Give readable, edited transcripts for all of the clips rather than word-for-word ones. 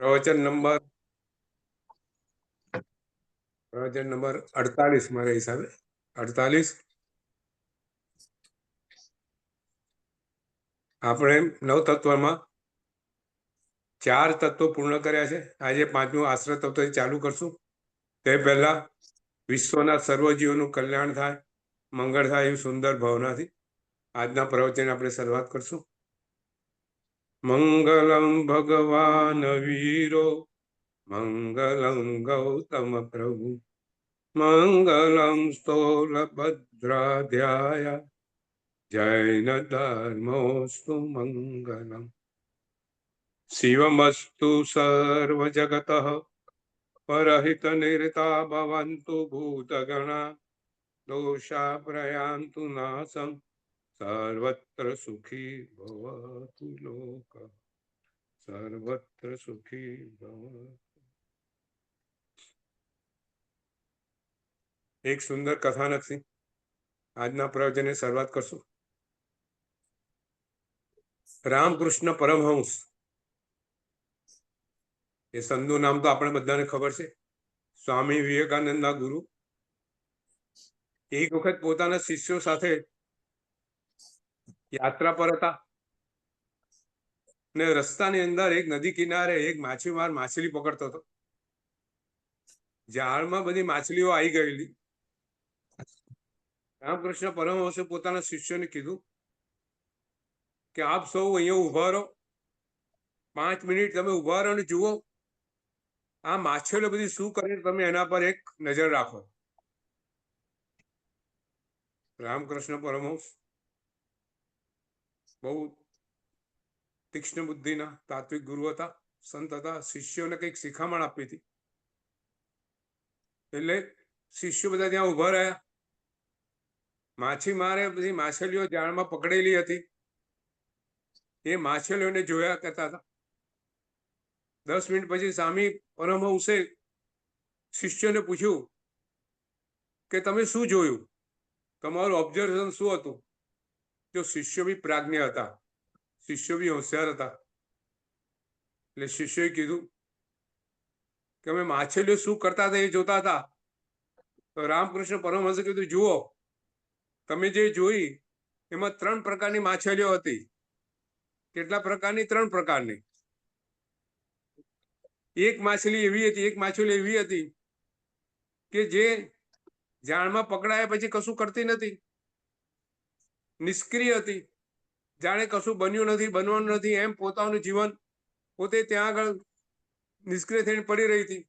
પ્રવચન નંબર 48 મારા હિસાબે 48. આપણે નવ તત્વમાં 4 તત્વો પૂર્ણ કર્યા છે. આજે 5મું આશ્રય તત્વથી ચાલુ કરશું. તે પહેલા વિશ્વના સર્વ જીવોનું કલ્યાણ થાય, મંગળ થાય એવી સુંદર ભાવનાથી આજના પ્રવચન આપણે શરૂઆત કરશું. મંગલમ ભગવાન વીરો, મંગલમ ગૌતમ પ્રભુ, મંગલમ સ્થોલભદ્રાધ્યાય, જૈન ધર્મોસ્તુ મંગલમ. શિવમસ્તુ સર્વજગતઃ પરહિત નિરતા ભવન્તુ ભૂતગણા, દોષા પ્રયાન્તુ નાશમ, સર્વત્ર સુખી ભવતુ લોક, સર્વત્ર સુખી ભવ. એક સુંદર કથાનકથી આજના પ્રવચનની શરૂઆત કરશું. રામકૃષ્ણ પરમહંસ, એ સંતનું નામ તો આપણે બધાને ખબર છે. સ્વામી વિવેકાનંદના ગુરુ એક વખત પોતાના શિષ્યો સાથે યાત્રા પર હતા ને રસ્તાની અંદર એક નદી કિનારે એક માછીમાર માછલી પકડતો હતો. જાળમાં બધી માછલીઓ આવી ગયેલી. રામકૃષ્ણ પરમહંસે પોતાના શિષ્યોને કીધું કે આપ સૌ અહીંયા ઉભા રહો, 5 મિનિટ તમે ઉભા રહો અને જુઓ આ માછલીઓ બધી શું કરે, તમે એના પર એક નજર રાખો. રામકૃષ્ણ પરમહંસ બહુ તીક્ષ્ણ બુદ્ધિના તાત્વિક ગુરુ હતા, સંત હતા. શિષ્યોને કંઈક શિખામણ આપી હતી. એટલે શિષ્યો બધા ત્યાં ઉભા રહ્યા. માછીમારે બધી માછલીઓ જાળમાં પકડેલી હતી. એ માછલીઓને જોયા કરતા હતા. 10 મિનિટ પછી સ્વામી પરમહંસે શિષ્યોને પૂછ્યું કે તમે શું જોયું, તમારું ઓબ્ઝર્વેશન શું હતું? જો શિષ્યો બી પ્રાજ્ઞ હતા, શિષ્યો બી હોશિયાર હતા. એટલે શિષ્યોએ કીધું કે અમે માછલીઓ શું કરતા હતા એ જોતા હતા. તો રામકૃષ્ણ પરમહંસે કીધું જુઓ, તમે જે જોઈ એમાં 3 પ્રકારની માછલીઓ હતી. કેટલા પ્રકારની? 3 પ્રકારની. એક માછલી એવી હતી કે જે જાળમાં પકડાયા પછી કશું કરતી નથી, નિષ્ક્રિય હતી. જાણે કશું બન્યું નથી, બનવાનું નથી એમ પોતાનું જીવન પોતે ત્યાં આગળ નિષ્ક્રિય થઈને પડી રહી હતી.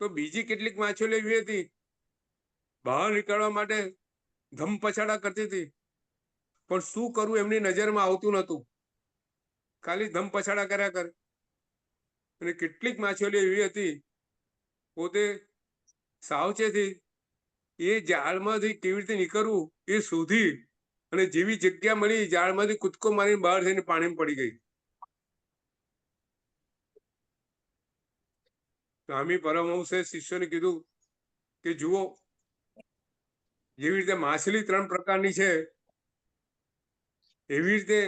તો બીજી કેટલીક માછલીઓ એવી હતી, બહાર નીકળવા માટે ધમપછાડા કરતી હતી, પણ શું કરવું એમની નજરમાં આવતું નહોતું, ખાલી ધમપછાડા કર્યા કરે. અને કેટલીક માછલીઓ એવી હતી પોતે સાવચેતી એ જાળમાંથી કેવી રીતે નીકળવું એ શોધી અને જેવી જગ્યા મળી જાળમાંથી કૂદકો મારીને બહાર જઈને પાણીમાં પડી ગઈ. સ્વામી પરમહંસે શિષ્યોને કીધું કે જુઓ, જેવી રીતે માછલી 3 પ્રકારની છે એવી રીતે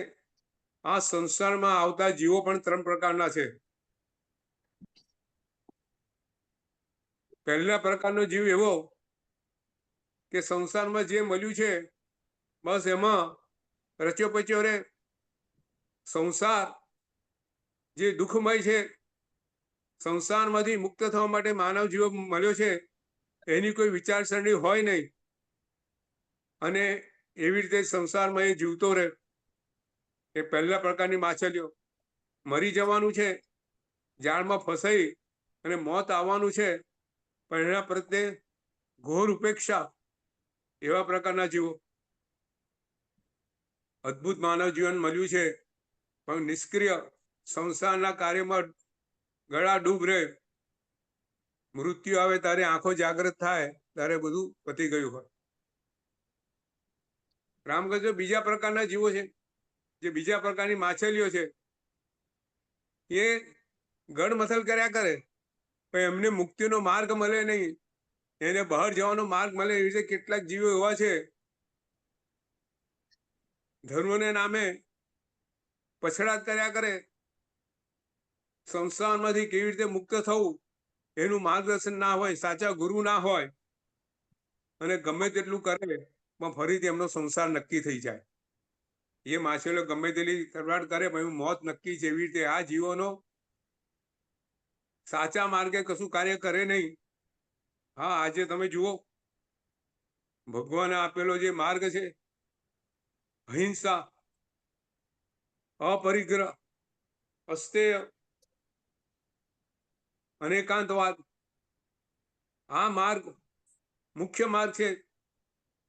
આ સંસારમાં આવતા જીવો પણ 3 પ્રકારના છે. પહેલા પ્રકારનો જીવ એવો કે સંસારમાં જે મળ્યું છે બસ એમાં રચ્યો પચ્યો રે. સંસાર જે દુઃખમય છે, સંસારમાંથી મુક્ત થવા માટે માનવ જીવ મળ્યો છે, એની કોઈ વિચારસરણી હોય નહીં અને એવી રીતે સંસારમાં એ જીવતો રહે. એ પહેલા પ્રકારની માછલીઓ. મરી જવાનું છે, જાળમાં ફસાઈ અને મોત આવવાનું છે, પણ એના પ્રત્યે ઘોર ઉપેક્ષા, એવા પ્રકારના જીવો. અદ્ભુત માનવ જીવન મળ્યું છે પણ નિષ્ક્રિય, સંસારના કાર્યમાં ગળા ડૂબ રહે. મૃત્યુ આવે ત્યારે આંખો જાગૃત થાય ત્યારે બધું પતી ગયું હોય. રામકૃષ્ણ બીજા પ્રકારના જીવો છે, જે બીજા પ્રકારની માછલીઓ છે, એ ગળમથલ કર્યા કરે પણ એમને મુક્તિનો માર્ગ મળે નહીં, એને બહાર જવાનો માર્ગ મળે. એવી રીતે કેટલાક જીવો એવા છે ધર્મને નામે પછડાટ કર્યા કરે સંસારમાંથી કેવી રીતે મુક્ત થવું એનું માર્ગદર્શન ના હોય, સાચા ગુરુ ના હોય, અને ગમે તેટલું કરે પણ ફરીથી એમનો સંસાર નક્કી થઈ જાય. એ માછલીઓ ગમે તેટલી તરવાડ કરે પણ મોત નક્કી છે. એવી રીતે આ જીવોનો સાચા માર્ગે કશું કાર્ય કરે નહીં. હા, આજે તમે જુઓ, ભગવાને આપેલો જે માર્ગ છે, અહિંસા, અપરિગ્રહ, અસ્તેય, અનેકાંતવાદ, આ માર્ગ મુખ્ય માર્ગ છે.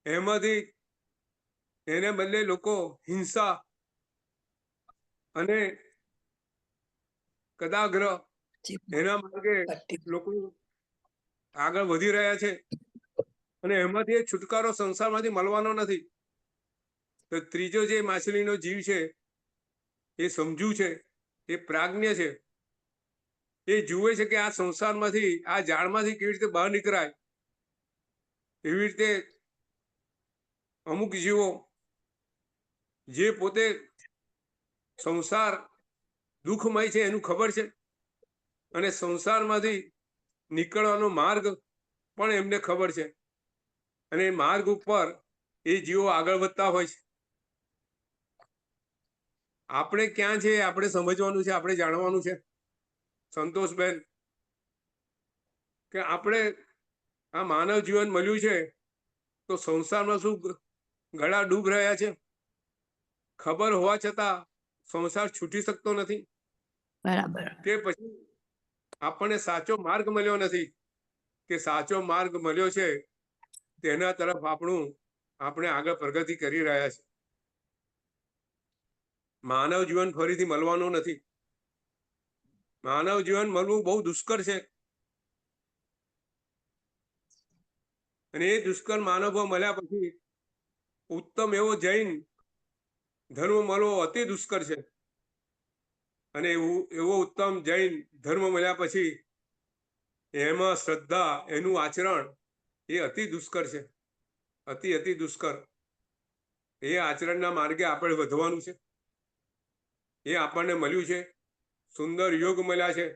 એમાંથી એને બદલે લોકો હિંસા અને કદાગ્રહ એના માર્ગે લોકો આગળ વધી રહ્યા છે, અને એમાંથી છુટકારો સંસારમાંથી મળવાનો નથી. તો ત્રીજો જે માછલીનો જીવ છે, એ સમજુ છે, એ પ્રાજ્ઞ છે. એ જુએ છે કે આ સંસારમાંથી, આ જાળમાંથી કેવી રીતે બહાર નીકળાય. એવી રીતે અમુક જીવો જે પોતે સંસાર દુઃખમય છે એનું ખબર છે, અને સંસારમાંથી નીકળવાનો માર્ગ પણ એમને ખબર છે, અને એ માર્ગ ઉપર એ જીવો આગળ વધતા હોય છે. આપણે ક્યાં છે આપણે સમજવાનું છે, આપણે જાણવાનું છે. સંતોષબેન, કે આપણે આ માનવ જીવન મળ્યું છે તો સંસારમાં શું ગળા ડૂબ રહ્યા છે, ખબર હોવા છતાં સંસાર છૂટી શકતો નથી. બરાબર. કે પછી આપણને સાચો માર્ગ મળ્યો નથી, કે સાચો માર્ગ મળ્યો છે તેના તરફ આપણે આગળ પ્રગતિ કરી રહ્યા છે. માનવ જીવન ફરીથી મળવાનું નથી. માનવ જીવન મળવું બહુ દુષ્કર છે, અને એ દુષ્કર માનવો મળ્યા પછી ઉત્તમ એવો જૈન ધર્મ મળવો અતિ દુષ્કર છે. અને એવો ઉત્તમ જૈન ધર્મ મળ્યા પછી એમાં શ્રદ્ધા, એનું આચરણ એ અતિ દુષ્કર છે, અતિ દુષ્કર. એ આચરણના માર્ગે આપણે વધવાનું છે. એ આપણને મળ્યું છે, સુંદર યોગ મળ્યા છે.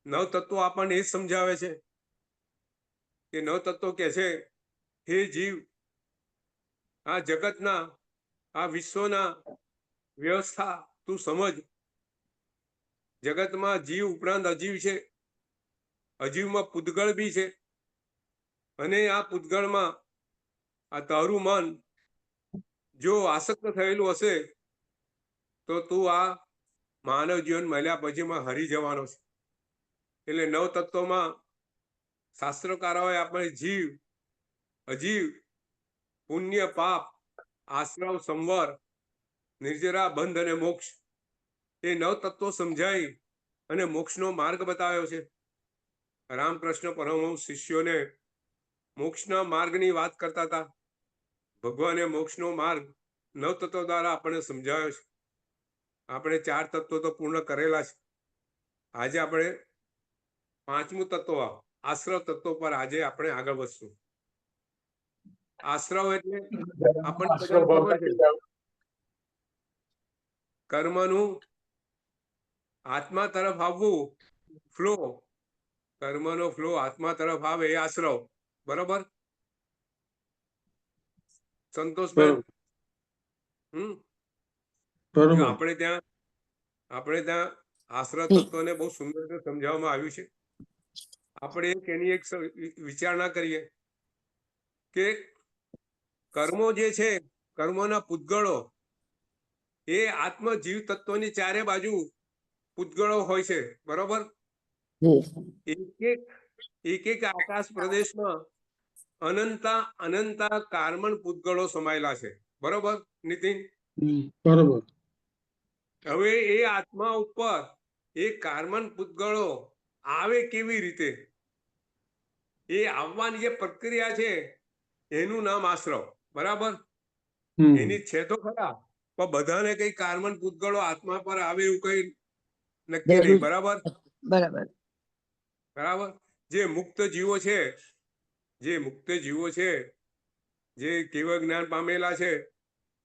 નવ તત્વો આપણને એ સમજાવે છે કે નવ તત્વો કે છે, હે જીવ, આ જગતના, આ વિશ્વના વ્યવસ્થા તું સમજ. જગતમાં જીવ ઉપરાંત અજીવ છે, અજીવમાં પૂતગળ બી છે, અને આ પૂતગળમાં આ તારું મન જો આસક્ત થયેલું હશે તો તું આ માનવ જીવન મળ્યા પછીમાં હરી જવાનો છે. એટલે નવ તત્વોમાં શાસ્ત્રકારોએ આપણે જીવ, અજીવ, પુણ્ય, પાપ, આશ્રવ, સંવર, નિર્જરા, બંધ અને મોક્ષ, એ નવ તત્વો સમજાઈ અને મોક્ષનો માર્ગ બતાવ્યો છે. રામકૃષ્ણ પરમહંસ શિષ્યોને મોક્ષના માર્ગની વાત કરતા હતા. ભગવાને મોક્ષનો માર્ગ નવ તત્વો દ્વારા આપણને સમજાવ્યો છે. આપણે 4 તત્વો તો પૂર્ણ કરેલા છે. આજે આપણે 5મું તત્વ, આશ્રવ તત્વ પર આજે આપણે આગળ વધશું. આશ્રવ એટલે આપણને બધાને ખબર છે, કર્મનું આત્મા તરફ આવવું, ફ્લો, કર્મનો ફ્લો આત્મા તરફ આવે એ આશ્રવ. બરોબર સંતોષબેન? આપણે ત્યાં આશ્રવ તત્વને બહુ સુંદર રીતે સમજાવવામાં આવ્યું છે. આપણે એની એક વિચારણા કરીએ કે કર્મો જે છે, કર્મોના પૂતગળો એ આત્મ જીવ તત્વની ચારે બાજુ પૂતગળો હોય છે. બરોબર? એક આકાશ પ્રદેશમાં અનંતા કાર્બન પૂતગળો સમાયેલા છે. બરોબર નીતિન? બરોબર. હવે એ આત્મા ઉપર એ કાર્બન પૂતગળો આવે કેવી રીતે? એ આવવાની જે પ્રક્રિયા છે એનું નામ આશ્રવ. બરાબર? એની છે તો ખરા, પણ બધાને કઈ કાર્બન પૂતગળો આત્મા પર આવે એવું કઈ નક્કી નહીં. બરાબર? બરાબર. જે મુક્ત જીવો છે, જે કેવળ જ્ઞાન પામેલા છે,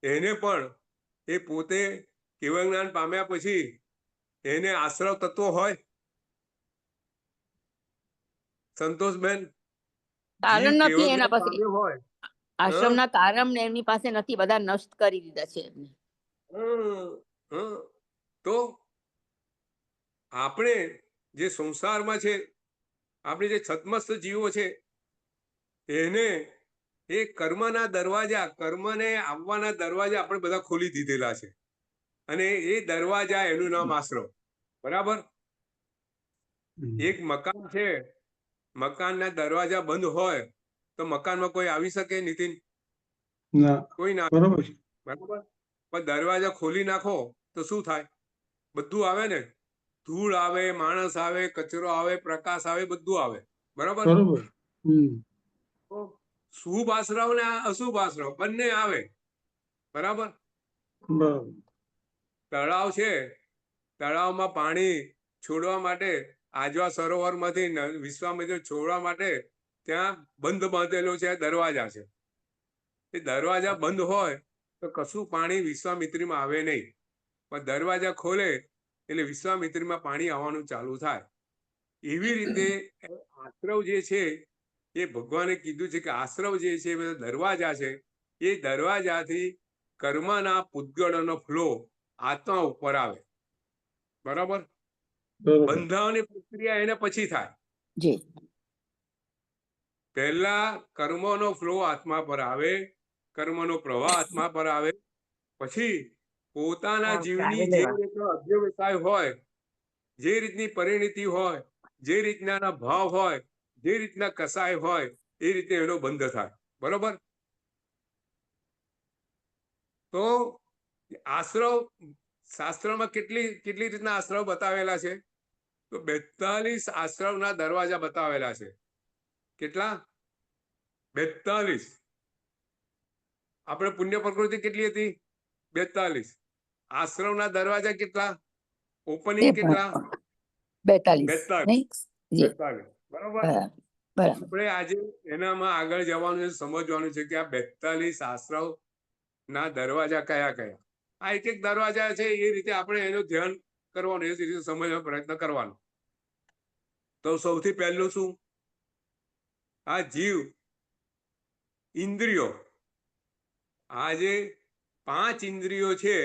એને પણ એ પોતે કેવળ જ્ઞાન પામ્યા પછી એને આશ્રવ તત્વો હોય? સંતોષબેન, જીવ કારણ નથી કેવળ એના પાસે. પામ્યો હોય. આશ્રમના કારણ ને એમની પાસે નથી, બધા નષ્ટ કરી દીધા છે એમને. તો આપણે જે સંસારમાં છે, આપણે જે છદ્મસ્ત જીવો છે, એને એ કર્મના દરવાજા, કર્મને આવવાના દરવાજા આપણે બધા ખોલી દીધેલા છે, અને એ દરવાજા એનું નામ આશ્રમ. બરાબર? એક મકાન છે, મકાનના દરવાજા બંધ હોય તો મકાનમાં કોઈ આવી શકે? નીતિન, કોઈ ના. બરાબર. પણ દરવાજા ખોલી નાખો તો શું થાય? બધું આવે ને, ધૂળ આવે, માણસ આવે, કચરો આવે, પ્રકાશ આવે, બધું આવે. બરાબર? શુભ આશ્રવ ને અશુભ આશ્રવ બંને આવે. બરાબર? તળાવ છે, તળાવમાં પાણી છોડવા માટે, આજવા સરોવરમાંથી વિશ્વામિત્ર છોડવા માટે ત્યાં બંધ બાંધેલો છે, દરવાજા છે. એ દરવાજા બંધ હોય તો કશું પાણી વિશ્વામિત્રીમાં આવે નહીં, પણ દરવાજા ખોલે એટલે વિશ્વામિત્રીમાં પાણી આવવાનું ચાલુ થાય. એવી રીતે આશ્રવ જે છે એ ભગવાને કીધું છે કે આશ્રવ જે છે દરવાજા છે, એ દરવાજાથી કર્મના પૂતગળનો ફ્લો આત્મા ઉપર આવે. બરાબર? બંધાવાની પ્રક્રિયા એને પછી થાય. પહેલા કર્મનો ફ્લો આત્મા પર આવે, કર્મનો પ્રવાહ આત્મા પર આવે, પછી પોતાના જીવની જે રીતનો અધ્યવસાય હોય, જે રીતની પરિણીતિ હોય, જે રીતના ભાવ હોય, જે રીતના કસાય હોય, એ રીતે એનો બંધ થાય. બરોબર? તો આશ્રવ શાસ્ત્રમાં કેટલી રીતના આશ્રવ બતાવેલા છે? તો 42 આશ્રવના દરવાજા બતાવેલા છે. કેટલા? 42. આપણે પુણ્ય પ્રકૃતિ કેટલી હતી? 42. આશ્રમના દરવાજા કેટલા? ઓપનિંગ કેટલા? 42. બરોબર? આપણે આજે એનામાં આગળ જવાનું છે, સમજવાનું છે કે આ 42 આશ્રવ ના દરવાજા કયા કયા. આ એક એક દરવાજા છે, એ રીતે આપણે એનું ધ્યાન કરવાનું, એ રીતે સમજવાનો પ્રયત્ન કરવાનો. તો સૌથી પહેલું શું? આ જીવ ઇન્દ્રિયો, આ જે 5 ઇન્દ્રિયો છે,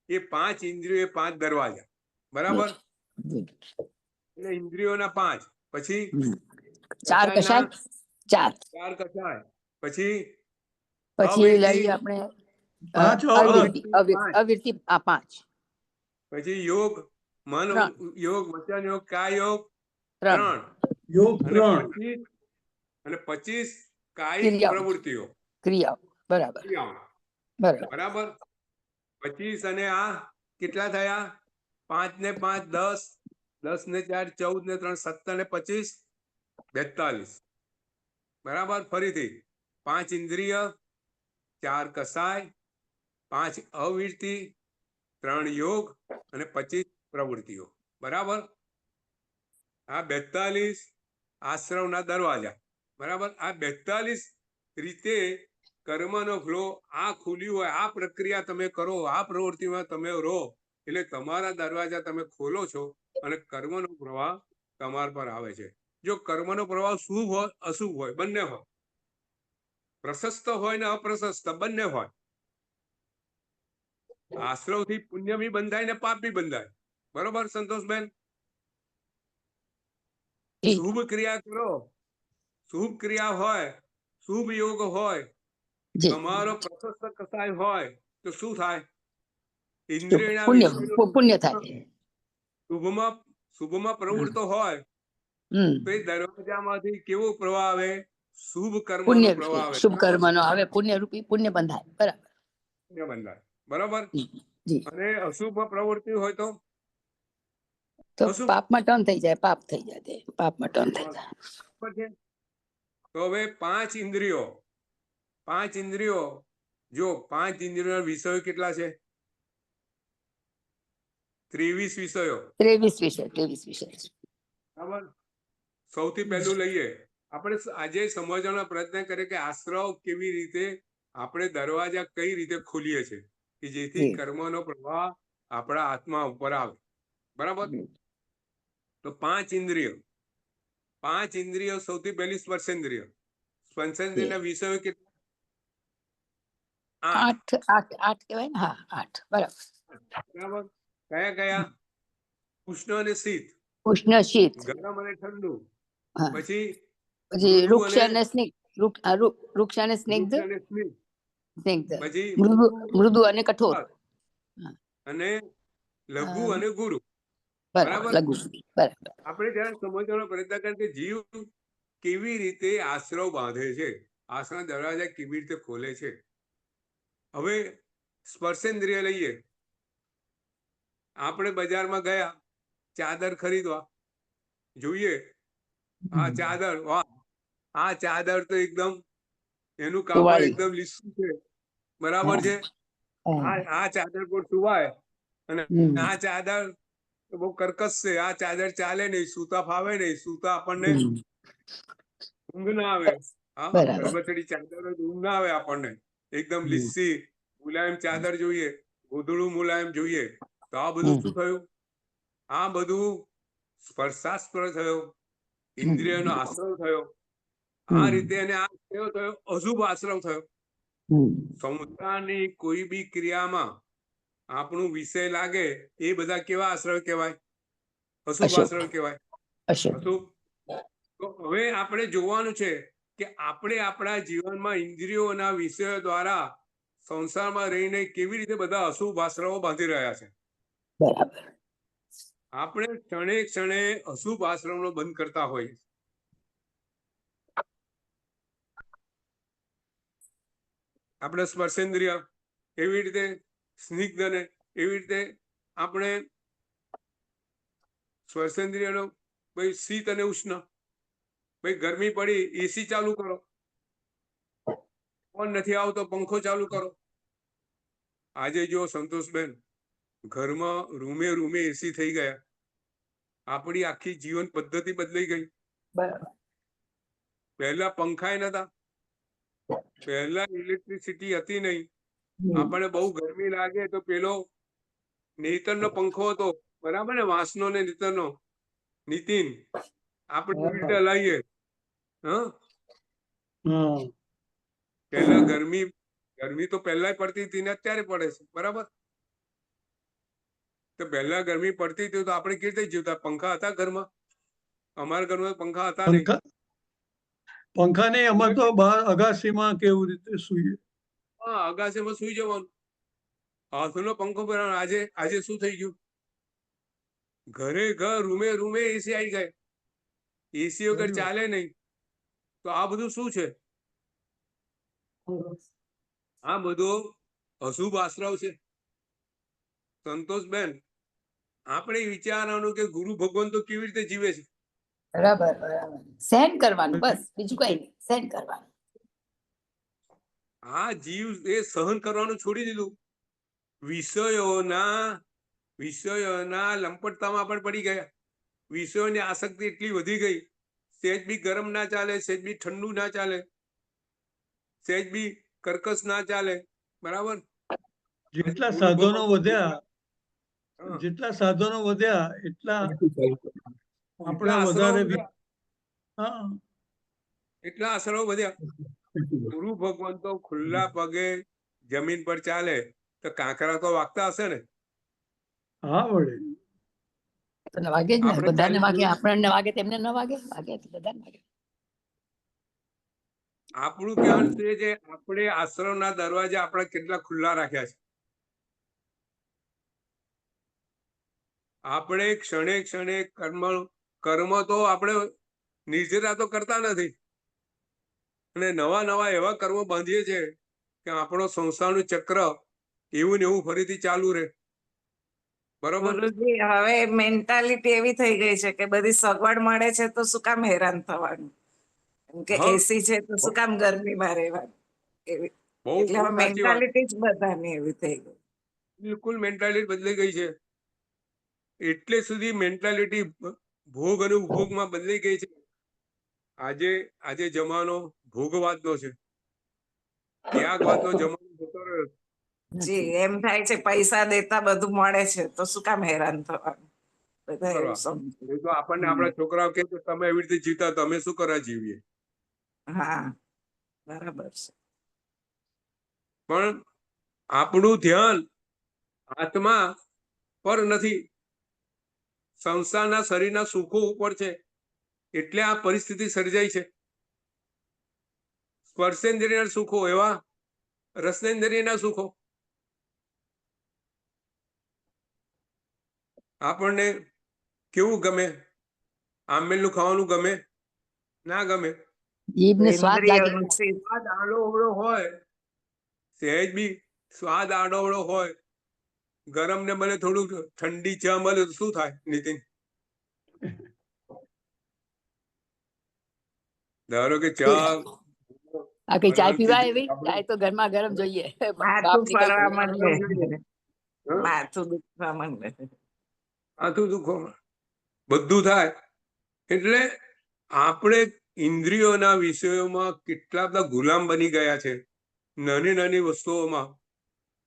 એ 5 ઇન્દ્રિયો 5 દરવાજા. બરાબર? એટલે ઇન્દ્રિયોના 5, પછી 4 કશાય, 4 કશાય, પછી લઈ આપણે અવિરતિ 5, પછી યોગ, મન યોગ, વચન યોગ, કાય યોગ 3, અને 25 કાયિક પ્રવૃત્તિઓ, ક્રિયાઓ. બરાબર. બરાબર? 25 અને આ કેટલા થયા? 5 ને 5 10, 10 ને 4 14 ને 3 17 ને 25 42. બરાબર? ફરીથી 5 ઇન્દ્રિય, 4 કસાય, 5 અવિરતિ, 3 યોગ અને 25 પ્રવૃત્તિઓ. બરાબર? આ 42 આશ્રમના દરવાજા. બરાબર? આ 42 રીતે કર્મનો ફ્લો આ ખુલ્યું હોય, આ પ્રક્રિયા તમે કરો, આ પ્રવૃત્તિમાં તમે રહો, એટલે તમારા દરવાજા તમે ખોલો છો અને કર્મનો પ્રવાહ તમારા પર આવે છે. જો કર્મનો પ્રવાહ શુભ હોય, અશુભ હોય, બંને હોય, પ્રશસ્ત હોય ને અપ્રશસ્ત બંને હોય. આશ્રવથી પુણ્ય બી બંધાય ને પાપ બી બંધાય. બરોબર સંતોષબેન? શુભ ક્રિયા કરો, શુભ ક્રિયા હોય, શુભ યોગ હોય, તમારો પ્રશસ્ત કસાય હોય તો શું થાય? ઇન્દ્રિયના પુણ્ય થાય. શુભમાં પ્રવૃત્તો હોય તો એ દરવાજામાંથી કેવો પ્રવાહ આવે? શુભ કર્મનો પ્રવાહ આવે. શુભ કર્મનો આવે, પુણ્ય રૂપી પુણ્ય બંધાય. બરાબર? પુણ્ય બંધાય. બરાબર? અને અશુભ પ્રવૃત્તિ હોય તો પાપમાં ટર્ન થઈ જાય, પાપ થઈ જાય, પાપમાં ટર્ન થઈ જાય. તો હવે 5 ઇન્દ્રિયો, 5 ઇન્દ્રિયો, જો 5 ઇન્દ્રિયોના વિષયો કેટલા છે? 23 વિષયો. 23 વિષય. બરાબર? સૌથી પહેલું લઈએ આપણે, આજે સમજવાનો પ્રયત્ન કરીએ કે આશ્રવ કેવી રીતે આપણે દરવાજા કઈ રીતે ખોલીએ છીએ કે જેથી કર્મનો પ્રવાહ આપણા આત્મા ઉપર આવે. બરાબર. તો પાંચ ઇન્દ્રિયો સૌથી પહેલી સ્પર્શેન્દ્રિય. સ્પર્શેન્દ્રિયના વિષયો કેટલા? 8. 8 કહેવાય ને? હા, 8 બરાબર. બરાબર. કયા કયા? ઉષ્ણ અને શીત, ઉષ્ણ શીત, ગરમ અને ઠંડુ, હા. પછી પછી મૃદુ વૃક્ષ અને સ્નિગ્ધ, વૃક્ષ અને સ્નિગ્ધ, વૃક્ષ અને સ્નિગ્ધ, સ્નિગ્ધ, પછી મૃદુ અને કઠોર, હા. અને લઘુ અને ગુરુ. બરાબર, લઘુ, બરાબર. આપણે જયારે સમજવાનો પ્રયત્ન કરીએ કે જીવ કેવી રીતે આશ્રવ બાંધે છે, આશ્રવ દરવાજા કેવી રીતે ખોલે છે. હવે સ્પર્શેન્દ્રિય લઈએ. આપણે બજારમાં ગયા ચાદર ખરીદવા, જોઈએ આ ચાદર, વાહ, આ ચાદર તો એકદમ એનું કાપડ સુવાળી. એકદમ લીસું છે, બરાબર છે. આ ચાદર પર સુવાય, અને આ ચાદર બહુ કર્કશ છે, આ ચાદર ચાલે નહીં, સૂતા ફાવે નહીં, સૂતા આપણને ઊંઘ ના આવે. હા, બરાબર. ગર્ભચડી ચાદર હોય તો ઊંઘ ના આવે આપણને. એકદમ લીસી મુલાયમ ચાદર જોઈએ, ગોધડું મુલાયમ જોઈએ. તો આ બધું શું થયું? આ બધું સ્પર્શાસ્પર્શ થયો, ઇન્દ્રિયનો આશ્રવ થયો. આ રીતે એને આ કેવો થયો? અશુભ આશ્રવ થયો. સંસારની કોઈ બી ક્રિયામાં આપણું વિષય લાગે એ બધા કેવા આશ્રવ કહેવાય? અશુભ આશ્રવ કહેવાય. અશુભ. તો હવે આપણે જોવાનું છે કે આપણે આપણા જીવનમાં ઇન્દ્રિયોના વિષયો દ્વારા સંસારમાં રહીને કેવી રીતે બધા અશુભ આશ્રવો બાંધી રહ્યા છે. બરાબર. આપણે ક્ષણે ક્ષણે અશુભ આશ્રમનો બંધ કરતા હોઈએ. આપણે સ્પર્શેન્દ્રિય એવી રીતે સ્નિગ્ધ, ને એવી રીતે આપણે સ્પર્શેન્દ્રિયનો ભાઈ શીત અને ઉષ્ણ. ભાઈ ગરમી પડી, એસી ચાલુ કરો. ફોન નથી આવતો, પંખો ચાલુ કરો. આજે જો સંતોષબેન, ઘરમાં રૂમે રૂમે એસી થઈ ગયા. આપણી આખી જીવન પદ્ધતિ બદલાઈ ગઈ. પહેલા પંખાય નતા, પહેલા ઇલેક્ટ્રિસિટી હતી નહીં. આપણે બહુ ગરમી લાગે તો પેલો નેતરનો પંખો હતો, બરાબર ને? વાંસનો ને નેતરનો. નીતિન, આપણે ઉલટા લાવીએ. પહેલા ગરમી તો પહેલા પડતી હતી ને અત્યારે પડે છે, બરાબર? તો પહેલા ગરમી પડતી હતી તો આપણે કેવી રીતે જીવતા? પંખા હતા ઘરમાં? અમારા ઘરમાં પંખા હતા નહીં. પંખા નહીં, અમારે તો બહાર અગાસીમાં કેવું રીતે સૂઈએ. હા, અગાસીમાં સુઈ જવાનું. હાથનો પંખો કરવાનો. આજે શું થઈ ગયું? ઘરે ઘર રૂમે રૂમે એસી આવી ગઈ. એસી વગર ચાલે નહીં. તો આ બધું શું છે? આ બધો અશુભ આશ્રવ છે. સંતોષબેન, આપણે વિચારવાનું કે ગુરુ ભગવાન તો કેવી રીતે જીવે છે. બરાબર, બરાબર. સહન કરવાનું, બસ, બીજું કઈ નહીં, સહન કરવાનું. આ જીવ એ સહન કરવાનું છોડી દીધું. વિષયોના લંપટતામાં પણ પડી ગયા. વિષયોની આસક્તિ એટલી વધી ગઈ, સહેજ બી ગરમ ના ચાલે, સહેજ બી ઠંડુ ના ચાલે, સહેજ બી કર્કશ ના ચાલે, બરાબર? જેટલા સાધનો વધ્યા એટલા આપણે વધારે એટલા આશ્રવો વધ્યા. ગુરુ ભગવાન તો ખુલ્લા પગે જમીન પર ચાલે તો કાંકરા તો વાગતા હશે ને? હા, વળે વાગે જ ને, બધાને વાગે. આપણને વાગે તેમને ન વાગે, વાગે બધાને વાગે. આપણું કહેવાનું છે કે આપણે આશ્રમના દરવાજા આપણે કેટલા ખુલ્લા રાખ્યા છે. આપણે ક્ષણે ક્ષણે કર્મ તો આપણે નિર્જરા તો કરતા નથી, અને નવા નવા એવા કર્મો બાંધીએ છીએ કે આપણો સંસારનું ચક્ર એવું ને એવું ફરીથી ચાલુ રહે. બરોબર. ગુરુજી, હવે મેન્ટાલિટી એવી થઈ ગઈ છે કે બધી સગવડ મળે છે તો શું કામ હેરાન થવાનું, કે એસી છે તો શું કામ ગરમીમાં રહેવાનું. એવી એટલે હવે મેન્ટાલિટી જ બધાની એવી થઈ ગઈ. બિલકુલ મેન્ટાલિટી બદલાઈ ગઈ છે. એટલે સુધી મેન્ટાલિટી ભોગ અને ઉપભોગમાં બદલાઈ ગઈ છે. આજે જમાનો ભોગવાદનો છે, ત્યાગવાદનો જમાનો જતો રહ્યો છે. જી, એમ થાય છે પૈસા દેતા બધું મળે છે તો શું કામ હેરાન થવાનું. બધા એવું કરવા? સમજે. એ તો આપણને આપણા છોકરાઓ કે તમે એવી રીતે જીવતા તો અમે શું કરવા જીવીએ? હા, બરાબર છે. પણ આપણું ધ્યાન આત્મા પર નથી, સંસારના શરીરના સુખો ઉપર છે, એટલે આ પરિસ્થિતિ સર્જાઈ છે. સ્પર્શેન્દ્રિયના સુખો એવા રસનેન્દ્રિયના સુખો આપણને કેવું ગમે? આંબેલનું ખાવાનું ગમે? ના ગમે. જીભને સ્વાદ લાગે. ઇન્દ્રિયોનું શીલ. સ્વાદ આડો અવળો હોય, સહેજ બી સ્વાદ આડો અવળો હોય, ગરમ ને મળે થોડું ઠંડી ચા મળે તો શું થાય નીતિન? ધારો કે ચા આ કઈ ચાય ભગવાન પીવા કીધું એવી? આપણે ચાય તો ગરમા ગરમ જોઈએ. માથું બાપ ફરવા નીકળતું. માંડે, હા? માથું દુખવા માંડે. આથું દુખો બધું થાય. એટલે આપણે ઇન્દ્રિયોના વિષયોમાં કેટલા બધા ગુલામ બની ગયા છે. નાની નાની વસ્તુઓમાં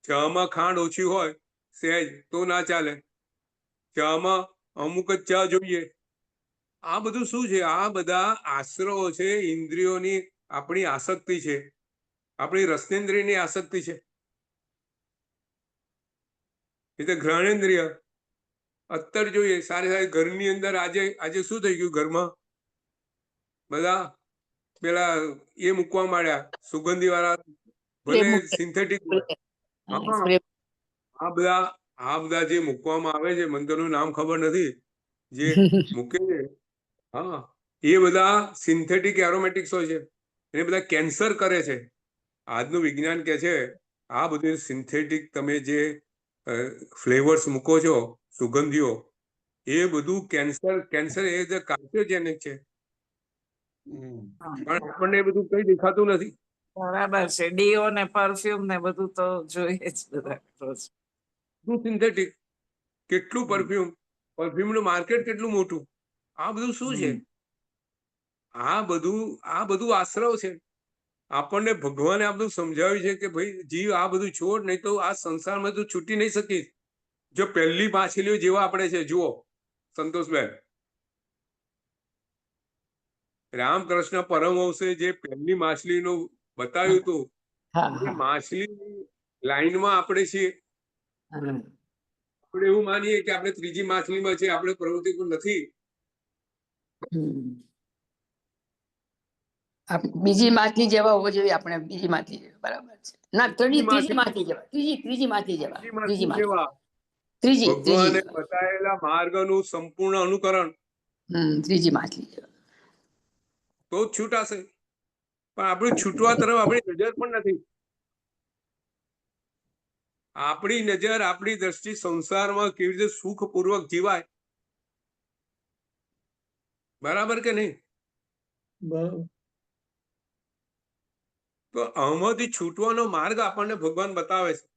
ચામાં ખાંડ ઓછી હોય સહેજ તો ના ચાલે, ચામાં અમુક જ ચા જોઈએ. આ બધું શું છે? આ બધા આશ્રવો છે, ઇન્દ્રિયોની આપણી આસક્તિ છે, આપણી રસનેન્દ્રિયની આસક્તિ છે. એટલે ઘ્રાણેન્દ્રિય અત્યારે જોઈએ સારી સારી ઘરની અંદર આજે શું થઈ ગયું? ઘરમાં બધા પેલા એ મૂકવા માંડ્યા સુગંધી વાળા, ભલે સિન્થેટિક હોય. હા, સ્પ્રે. આ બધા જે મૂકવામાં આવે છે, મને તેનું નામ ખબર નથી, જે મૂકે છે, હા, એ બધા સિન્થેટિક એરોમેટિક્સ હોય છે. એ બધા કેન્સર કરે છે. આજનું વિજ્ઞાન કે છે આ બધું સિન્થેટિક તમે જે ફ્લેવર્સ મૂકો છો, સુગંધીઓ, એ બધું કેન્સર એ જે કાર્સિયોજેનિક છે. પણ આપણને એ બધું કઈ દેખાતું નથી. બરાબર છે. ડીઓ ને પરફ્યુમ ને બધું તો જોઈએ જ બધા રોજ. શું સિન્થેટિક, કેટલું પરફ્યુમ નું માર્કેટ કેટલું મોટું. આ બધું શું છે? આ બધું આશ્રવ છે. આપણને ભગવાને આ બધું સમજાવ્યું છે કે ભાઈ જીવ આ બધું છોડ, નહીં તો આ સંસારમાં તું છૂટી નહીં શકીશ. જો પહેલી માછલીઓ જેવા આપણે છે, જુઓ સંતોષબેન, રામકૃષ્ણ પરમહંસે જે પહેલી માછલીનું બતાવ્યું હતું, હા, એ હા. માછલી લાઈનમાં આપણે છીએ. આપણે એવું માનીએ કે આપણે ત્રીજી માછલીમાં છે, આપણે પ્રવૃત્તિ પણ નથી. બીજી માછલી જેવા હોવો જોઈએ આપણે, બીજી માછલી જેવા. બરાબર છે. ના, ત્રીજી માછલી માછલી જેવા, ત્રીજી માછલી જેવા, ત્રીજી ત્રીજી માછલી માછલી, જેવા ત્રીજી ભગવાને જેવા. બતાવેલા માર્ગનું સંપૂર્ણ અનુકરણ, ત્રીજી માછલી જેવા. તો જ છૂટાશે. પણ આપણું છૂટવા તરફ આપણી નજર પણ નથી. આપણી નજર, આપણી દ્રષ્ટિ સંસારમાં કેવી રીતે સુખપૂર્વક જીવાય, બરાબર કે નહીં? બરાબર. તો આમાંથી છૂટવાનો માર્ગ આપણને ભગવાન બતાવે છે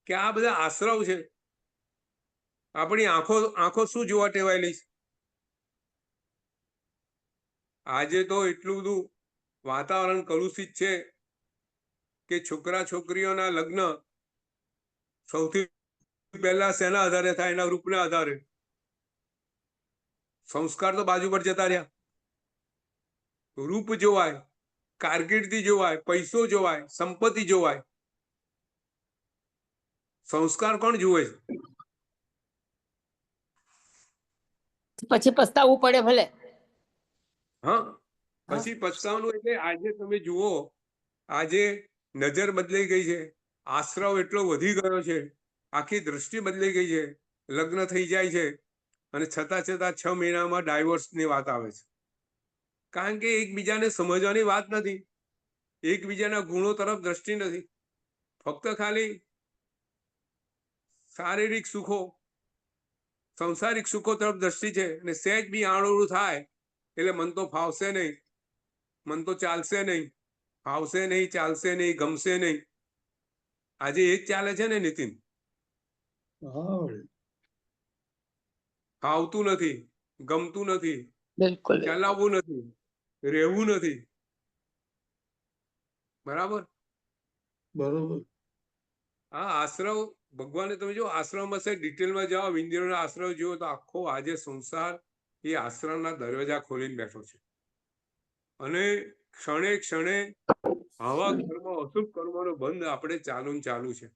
કે આ બધા આશ્રવ છે. આપણી આંખો શું જોવા ટેવાયેલી છે? આજે તો એટલું બધું વાતાવરણ કલુષિત છે કે છોકરા છોકરીઓના લગ્ન સૌથી પહેલા શેના આધારે થાય? એના રૂપના આધારે. સંસ્કાર તો બાજુ પર જતા રહ્યા. રૂપ જોવાય, કારકિર્દી જોવાય, પૈસો જોવાય, સંપત્તિ જોવાય. સંસ્કાર કોણ જુએ છે? પછી પસ્તાવવું પડે ભલે. હા, પછી પછતાવાનું. એટલે આજે તમે જુઓ, આજે નજર બદલાઈ ગઈ છે, આશ્રવ એટલો વધી ગયો છે, આખી દ્રષ્ટિ બદલાઈ ગઈ છે. લગ્ન થઈ જાય છે અને છતાં 6 મહિનામાં ડાયવોર્સની વાત આવે છે. કારણ કે એકબીજાને સમજવાની વાત નથી, એકબીજાના ગુણો તરફ દ્રષ્ટિ નથી. ફક્ત ખાલી શારીરિક સુખો, સંસારિક સુખો તરફ દ્રષ્ટિ છે. અને સહેજ બી આણોડું થાય એટલે મન તો ફાવશે નહીં, મન તો ચાલશે નહીં, ફાવશે નહીં, ચાલશે નહીં, ગમશે નહીં. આજે એ જ ચાલે છે ને નીતિન? ફાવતું નથી, ગમતું નથી, બિલકુલ. ચલાવવું નથી, રહેવું નથી. બરાબર? બરોબર. આ આશ્રવ ભગવાને તમે જો આશ્રમ હશે ડિટેલમાં જાઓ, ઇન્દ્રિયોના આશ્રમ જુઓ તો આખો આજે સંસાર એ આશ્રમના દરવાજા ખોલીને બેઠો છે. અને ક્ષણે ક્ષણે આવા કર્મ અશુભ કર્મનો બંધ આપણે ચાલુ ને ચાલુ છે.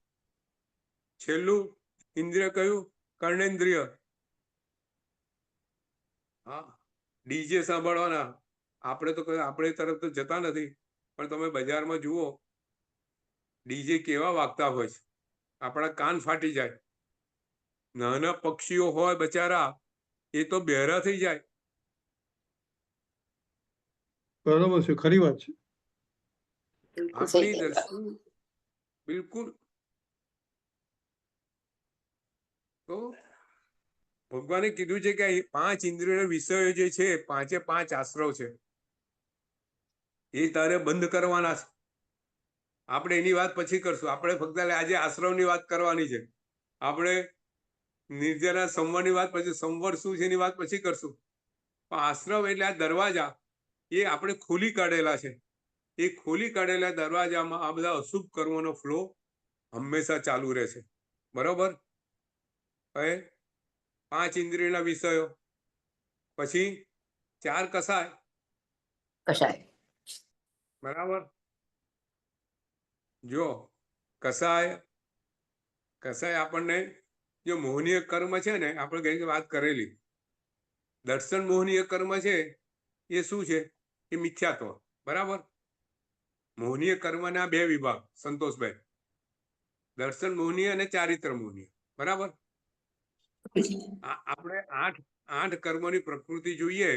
છેલ્લું ઇન્દ્રિય કયું? કર્ણેન્દ્રિય. હા, ડીજે સાંભળવાના. આપણે તરફ તો જતા નથી, પણ તમે બજારમાં જુઓ ડીજે કેવા વાગતા હોય છે, આપણા કાન ફાટી જાય. નાના પક્ષીઓ હોય બચારા, એ તો બહેરા થઈ જાય. બરોબર છે, ખરી વાત છે. બિલકુલ સહી આપણી કહેવા. દ્રષ્ટિ બિલકુલ. તો ભગવાને કીધું છે કે આ 5 ઇન્દ્રિયોના વિષયો જે છે, 5 આશ્રવ છે, એ તારે બંધ કરવાના છે. આપણે એની વાત પછી કરશું. આપણે ફક્ત આજે આશ્રમની વાત કરવાની છે. આપણે નિર્જરા સંવરની વાત પછી, સંવર શું છે એની વાત પછી કરશું. પણ આશ્રમ એટલે આ દરવાજા એ આપણે ખોલી કાઢેલા છે. એ ખોલી કાઢેલા દરવાજામાં આ બધા અશુભ કર્મોનો ફ્લો હંમેશા ચાલુ રહે છે. બરોબર? હવે 5 ઇન્દ્રિયોના વિષયો, પછી 4 કસાય. કશાય. બરાબર? જો કસાય આપણને જો મોહનીય કર્મ છે ને, આપણે ગઈ વાત કરેલી, દર્શન મોહનીય કર્મ છે એ શું છે? એ મિથ્યાત્વ. બરાબર? મોહનીય કર્મના 2 વિભાગ, સંતોષભાઈ, દર્શન મોહનીય અને ચારિત્ર મોહનીય. બરાબર? આપણે 8 કર્મોની પ્રકૃતિ જોઈએ,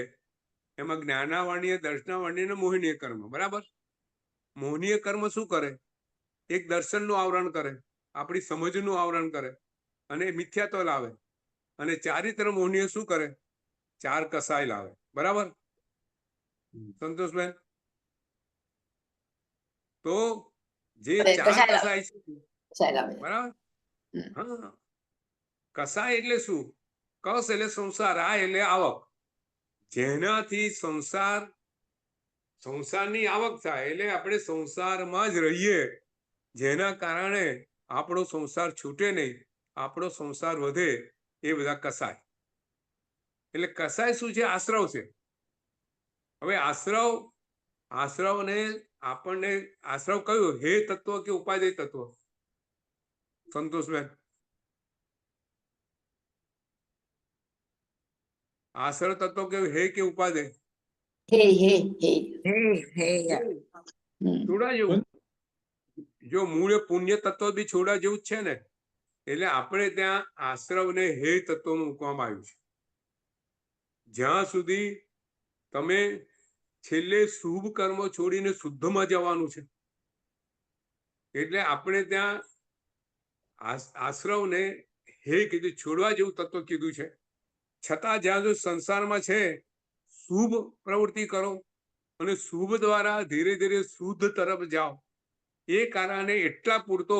એમાં જ્ઞાનાવર્ણીય, દર્શનાવર્ણીય અને મોહનીય કર્મ. બરાબર? મોહનીય કર્મ શું કરે? એક દર્શનનું આવરણ કરે, આપણી સમજનું આવરણ કરે અને મિથ્યાત્વ લાવે. અને ચારિત્ર મોહનીય શું કરે? 4 કસાય લાવે. બરાબર? સંતોષભાઈ, તો જે 4 કસાય છે, કશાય લાવે. બરાબર? હા, કસાય એટલે શું? કસ એટલે સંસાર, આ એટલે આવક. જેનાથી સંસારની આવક થાય, એટલે આપણે સંસારમાં જ રહીએ, જેના કારણે આપણો સંસાર છૂટે નહીં, આપણો સંસાર વધે, એ બધા કસાય. એટલે કસાય શું છે? આશ્રવ છે. હવે આશ્રવને આપણને આશ્રવ કયું? હે તત્વ કે ઉપાદેય તત્વ? સંતોષબેન, આશ્રવ તત્વ કેવું? હે કે ઉપાદેય? હે હે હે. હે હે યાર. છોડા જેવું. જો મૂળ પુણ્ય તત્વ બી છોડા જેવું જ છે ને. એટલે આપણે ત્યાં આશ્રવને હે તત્વમાં મૂકવામાં આવ્યું છે. જ્યાં સુધી તમે છેલ્લે શુભ કર્મો છોડીને શુદ્ધમાં જવાનું છે, એટલે આપણે ત્યાં આશ્રવને હે કીધું, છોડવા જેવું તત્વ કીધું છે. છતાં જ્યાં સુધી સંસારમાં છે, શુભ પ્રવૃત્તિ કરો અને શુભ દ્વારા ધીરે ધીરે શુદ્ધ તરફ જાઓ. એ કારણે એટલા પૂરતો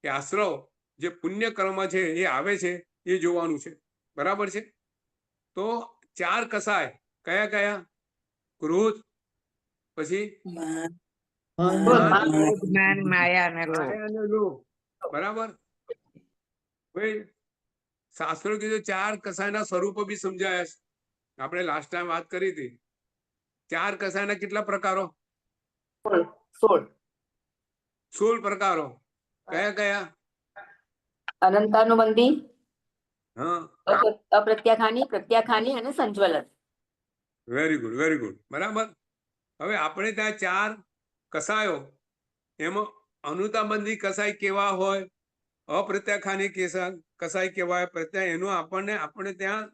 કે આશ્રવ જે પુણ્ય કર્મ છે એ આવે છે, એ જોવાનું છે. બરાબર છે? તો 4 કસાય કયા કયા? ક્રોધ, પછી જ્ઞાન, માયા અને લોભ. માયા અને લોભ. બરાબર? ભાઈ, શાસ્ત્રો કીધું 4 કસાયના સ્વરૂપો બી સમજાયા છે. આપણે લાસ્ટ ટાઈમ વાત કરી હતી. 4 કસાયના કેટલા પ્રકારો? 16 પ્રકારો. કયા કયા? અનંતાનુબંધી, હા, અપ્રત્યાખાની, પ્રત્યાખાની અને સંજ્વલન. Very good, very good. બરાબર? હવે આપણે ત્યાં 4 કસાયો, એમાં અનુતાબંધી કસાય કેવા હોય, અપ્રત્યાખાની કસાય કેવા હોય, પ્રત્યા, એનું આપણે ત્યાં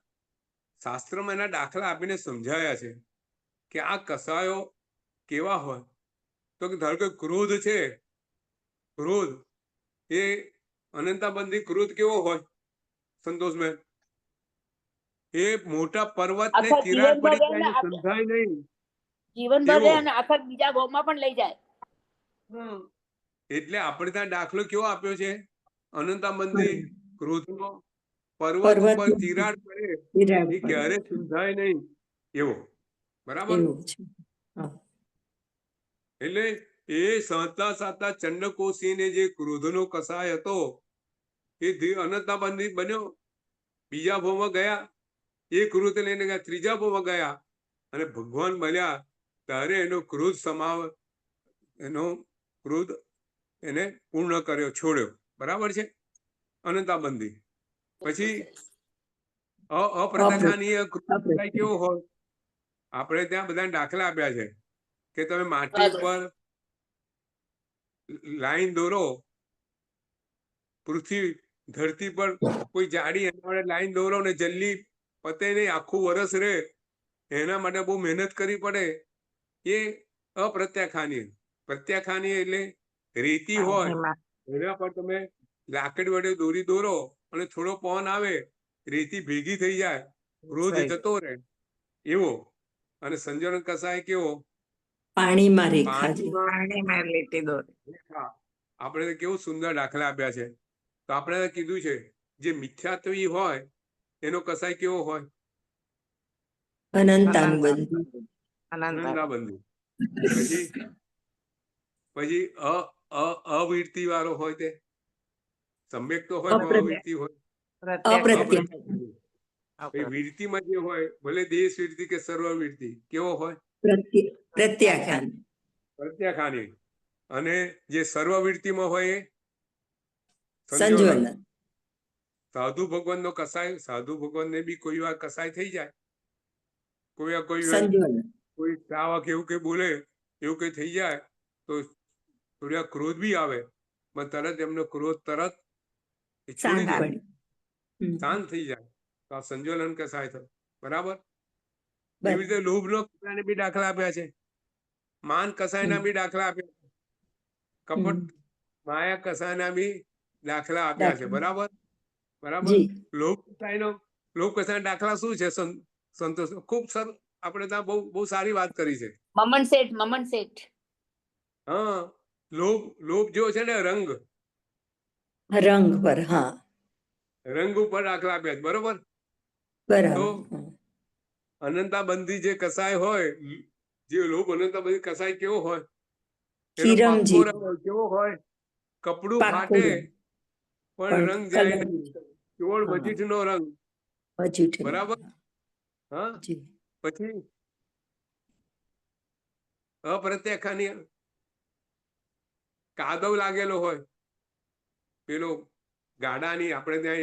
શાસ્ત્રમાં એના દાખલા આપીને સમજાયા છે કે આ કસાયો કેવા હોય. તો ધારો કે ક્રોધ છે, ક્રોધ એ અનંતાબંધી ક્રોધ કેવો હોય? સંતોષભાઈ, એ મોટા પર્વતને આખા તિરાડ જીવનભર પડી જાય રહે ને ને સંધાય નહીં જીવનભર એવો. રહે અને આખા બીજા ગોમાં પણ લઈ જાય. એટલે આપણે ત્યાં દાખલો કેવો આપ્યો છે? અનંતાબંધી ક્રોધનો પર્વત ઉપર તિરાડ પડે એ ક્યારે સંધાય નહીં એવો. બરાબર? એટલે એ સાતા ચંડકોશીને જે ક્રોધનો કસાય હતો, અનંતા બંધી બન્યો, બીજા ભાવમાં ગયા, એ ક્રોધ લઈને ગયા, ત્રીજા ભાવમાં ગયા અને ભગવાન બન્યા ત્યારે એનો ક્રોધ એનો ક્રોધ એને પૂર્ણ કર્યો, છોડ્યો. બરાબર છે? અનંતા બંધી. પછી અપ્રત્યાખ્યાનીય ક્રોધ કેવો હોય? આપણે ત્યાં બધા દાખલા આપ્યા છે કે તમે માટી ઉપર લાઈન દોરો, પૃથ્વી ધરતી પર કોઈ જાડી એના લાઈન દોરો ને જલ્દી પતે નહીં, આખું વરસ રહે, એના માટે બહુ મહેનત કરવી પડે. એ અપ્રત્યાખ્યાનીય. પ્રત્યાખ્યાનીય એટલે રેતી હોય એના પર તમે લાકડી વડે દોરી દોરો અને થોડો પવન આવે, રેતી ભેગી થઈ જાય, ક્રોધ જતો રહે, એવો. અને સંજોન કસાય કેવો? પાણીમાં રેખા જે. પાણીમાં લીટી દોરી. આપણે કેવું સુંદર દાખલા આપ્યા છે. તો આપણે કીધું છે જે મિથ્યાત્વી હોય એનો કસાય કેવો હોય? અનંતાનુબંધી. અનંતાબંધી. પછી અવીરતી વાળો હોય તે સમ્યક તો હોય, અવીરતી હોય. વીરતીમાં જે હોય, ભલે દેશ વીરતી કે સર્વ વીરતી, કેવો હોય? પ્રત્યાખ્યાની. અને જે સર્વ વીરતીમાં હોય એ સંજોલન. સાધુ ભગવાન નો કસાય, સાધુ ભગવાન ને બી કોઈ વાર કસાય થઈ જાય, કોઈ શ્રાવક એવું કઈ બોલે, એવું કઈ થઈ જાય તો થોડા ક્રોધ બી આવે, પણ તરત એમનો ક્રોધ તરત છોડી દે, શાંત થઈ જાય. તો આ સંજોલન કસાય થયો. બરાબર? એવી રીતે લોભ નો કસાયને બી દાખલા આપ્યા છે, માન કસાયના બી દાખલા આપ્યા છે, કપટ માયા કસાયના બી દાખલા આપ્યા છે. બરાબર? બરાબર. લોભ કસાયના દાખલા શું છે? સંતોષ ખૂબ સરસ. આપણે ત્યાં બહુ સારી વાત કરી છે. મમન શેઠ. હા, લોભ જો છે ને રંગ પર. હા, રંગ ઉપર દાખલા આપ્યા છે. બરોબર? તો અનંતા બંધી જે કસાય હોય, જે લોભ અનંતા બંધી કસાય કેવો હોય? એનો પાક્કો રંગ કેવો હોય? કપડું ફાટે પણ રંગ જાય નહીં, કેવળ મજીઠ નો રંગ. બરાબર? હા. પછી અપ્રત્યાખ્યાનીય કાદવ લાગેલો હોય, પેલો ગાડાની, આપણે ત્યાં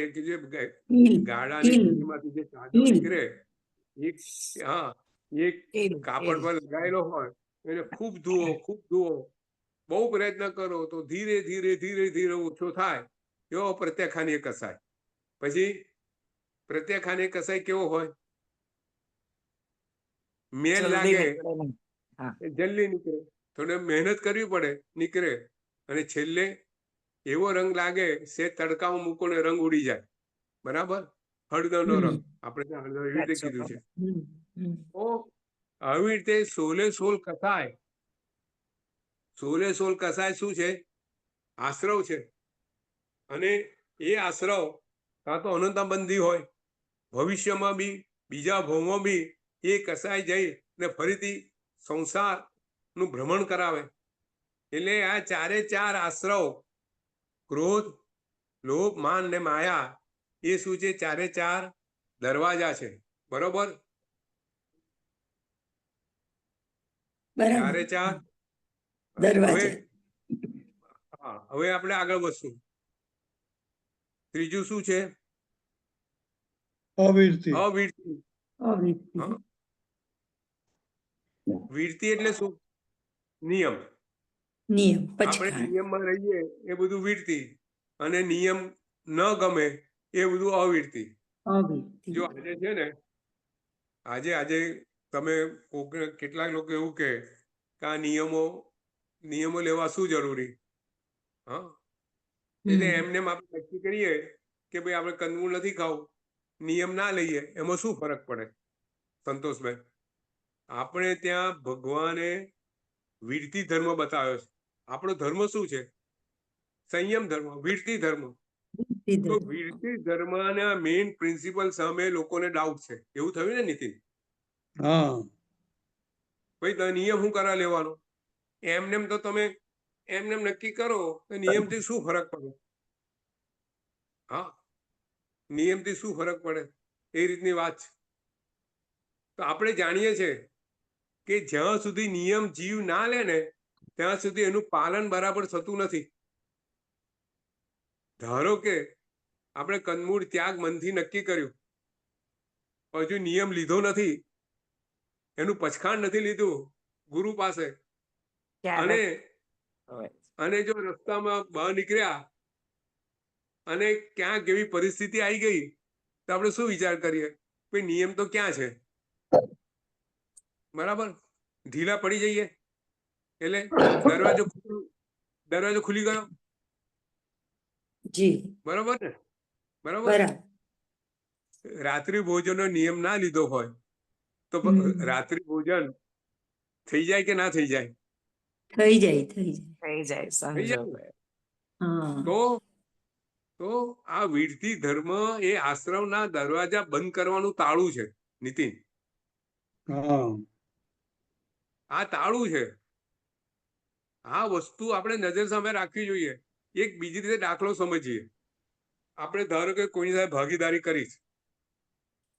ગાડાની માંથી જે કાદવ નીકળે, એક કાપડ પર લગાયેલો હોય, એને ખૂબ ધુઓ, બહુ પ્રયત્ન કરો તો ધીરે ધીરે ઓછો થાય, એવો પ્રત્યાખ્યાનીય કસાય. પછી પ્રત્યાખ્યાનીય કસાય કેવો હોય? મેલ લાગે, જલ્દી નીકળે, થોડે મહેનત કરવી પડે, નીકળે, અને છેલ્લે એવો રંગ લાગે, સે તડકામાં મૂકો ને રંગ ઉડી જાય. બરાબર? હળદર નો રંગ, આપણે ત્યાં હળદર એવી રીતે કીધું છે. તો આવી રીતે સોલે સોલ કસાય શું છે? આશ્રવ છે. અને એ આશ્રવ કાં તો અનંતાબંધી હોય, ભવિષ્યમાં બી બીજા ભાવમાં બી એ કસાય જઈ ને ફરીથી સંસાર નું ભ્રમણ કરાવે. એટલે આ ચારે ચાર આશ્રવ, ક્રોધ, લોભ, માન ને માયા, એ શું છે? ચારે ચાર દરવાજા છે. બરોબર? ચારે ચાર દરવાજા. હવે આપણે આગળ વધશું. ત્રીજું શું છે? અવીરતી. વીરતી એટલે શું? નિયમ. આપણે નિયમમાં રહીએ એ બધું વીરતી, અને નિયમ ન ગમે એ બધું અવીરતી. જો આજે છે ને, આજે તમે કેટલાક લોકો એવું કે આ નિયમો લેવા શું જરૂરી? હા, એટલે એમને આપણે નક્કી કરીએ કે ભાઈ આપણે કંદમૂળ નથી ખાવું, નિયમ ના લઈએ, એમાં શું ફરક પડે? સંતોષભાઈ, આપણે ત્યાં ભગવાને વીરતી ધર્મ બતાવ્યો છે. આપણો ધર્મ શું છે? સંયમ ધર્મ, વીરતી ધર્મ. તો વીરતી ધર્મના મેઇન પ્રિન્સિપલ સામે લોકોને ડાઉટ છે. એવું થયું ને નીતિન? હા. ભાઈ નિયમ શું કરા લેવાનો? એમને તો તમે એમને નક્કી કરો તો નિયમથી શું ફરક પડે? હા, નિયમથી શું ફરક પડે એ રીતની વાત છે. તો આપણે જાણીએ છીએ કે જ્યાં સુધી નિયમ જીવ ના લે ને ત્યાં સુધી એનું પાલન બરાબર થતું નથી. ધારો કે આપણે કંદમૂળ ત્યાગ મનથી નક્કી કર્યું, હજુ નિયમ લીધો નથી, એનું પછખાણ નથી લીધું ગુરુ પાસે, અને અને જો રસ્તામાં બહાર નીકળ્યા અને ક્યાંક એવી પરિસ્થિતિ આવી ગઈ તો આપણે શું વિચાર કરીએ, ભાઈ નિયમ તો ક્યાં છે, બરાબર? ઢીલા પડી જઈએ એટલે દરવાજો ખુલી ગયો, જી બરાબર ને? બરાબર. બરાબર. રાત્રિ ભોજનનો નિયમ ના લીધો હોય તો રાત્રિ ભોજન થઈ જાય કે ના થઈ જાય? થઈ જાય થઈ જાય. થઈ જાય થઈ સંજોગ. જાય. હા તો આ વિડતી ધર્મ એ આશ્રમના દરવાજા બંધ કરવાનું તાળું છે નીતિન. હા આ તાળું છે. આ વસ્તુ આપણે નજર સામે રાખવી જોઈએ. એક બીજી રીતે દાખલો સમજીએ. આપણે ધારો કે કોઈની સાથે ભાગીદારી કરી છે,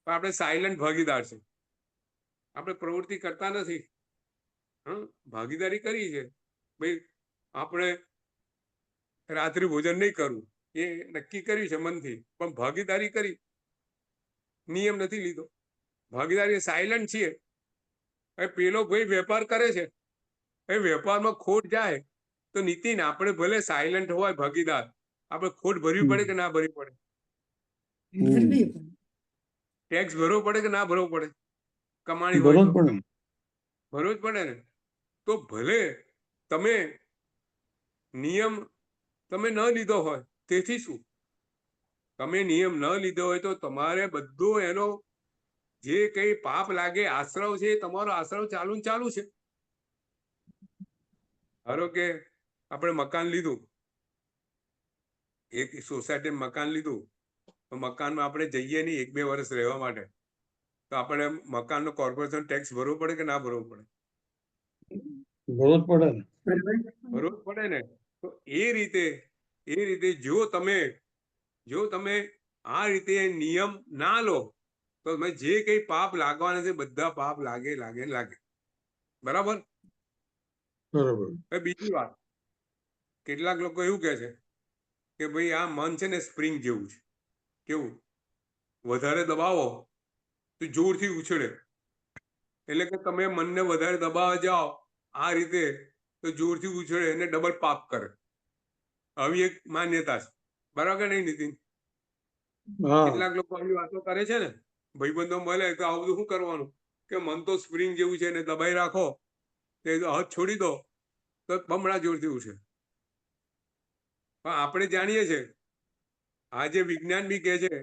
પણ આપણે સાયલન્ટ ભાગીદાર છે, આપણે પ્રવૃત્તિ કરતા નથી. ભાગીદારી કરી છે, ભાઈ આપણે રાત્રિ ભોજન નહીં કરવું એ નક્કી કર્યું છે મનથી, પણ ભાગીદારી કરી, નિયમ નથી લીધો, ભાગીદારી સાયલન્ટ છીએ. પેલો ભાઈ વેપાર કરે છે, એ વેપારમાં ખોટ જાય તો નીતિન આપણે ભલે સાયલન્ટ હોય ભાગીદાર, આપણે ખોટ ભરવી પડે કે ના ભરવી પડે? ભરવી પડે. ટેક્સ ભરવો પડે કે ના ભરવો પડે? કમાણી હોય બરોબર તો પડે. ભરવો જ પડે ને. તો ભલે તમે નિયમ તમે ન લીધો હોય, તેથી શું, તમે નિયમ ન લીધો હોય તો તમારે બધો એનો જે કઈ પાપ લાગે આશ્રવ છે, તમારો આશ્રવ ચાલુ ને ચાલુ છે. ધારો કે આપણે મકાન લીધું, એક સોસાયટી મકાન લીધું, તો મકાનમાં આપણે જઈએ નહીં 1-2 વર્ષ રહેવા માટે, તો આપણે મકાનનો કોર્પોરેશન ટેક્સ ભરવો પડે કે ના ભરવો પડે? બરોબર પડે ને. ભરવો પડે ને. તો એ રીતે જો તમે આ રીતે નિયમ ના લો તો તમે જે કઈ પાપ લાગવાના છે બધા પાપ લાગે. બરાબર. બરોબર. બીજી વાત, કેટલાક લોકો એવું કહે છે કે ભાઈ આ મન છે ને સ્પ્રિંગ જેવું છે. કેવું? વધારે દબાવો તો જોરથી ઉછળે. એટલે કે તમે મનને વધારે દબાવવા જાઓ આ રીતે તો જોરથી ઉછળે અને ડબલ પાપ કરે. આવી એક માન્યતા છે. બરાબર નહીં નીતિન? હા કેટલાક લોકો આવી વાતો કરે છે ને, ભાઈબંધો મળે તો આવું બધું શું કરવાનું, કે મન તો સ્પ્રિંગ જેવું છે ને દબાઈ રાખો, તે હાથ છોડી દો તો બમણા જોરથી ઉછળે. પણ આપણે જાણીએ છીએ, આજે વિજ્ઞાન બી કહે છે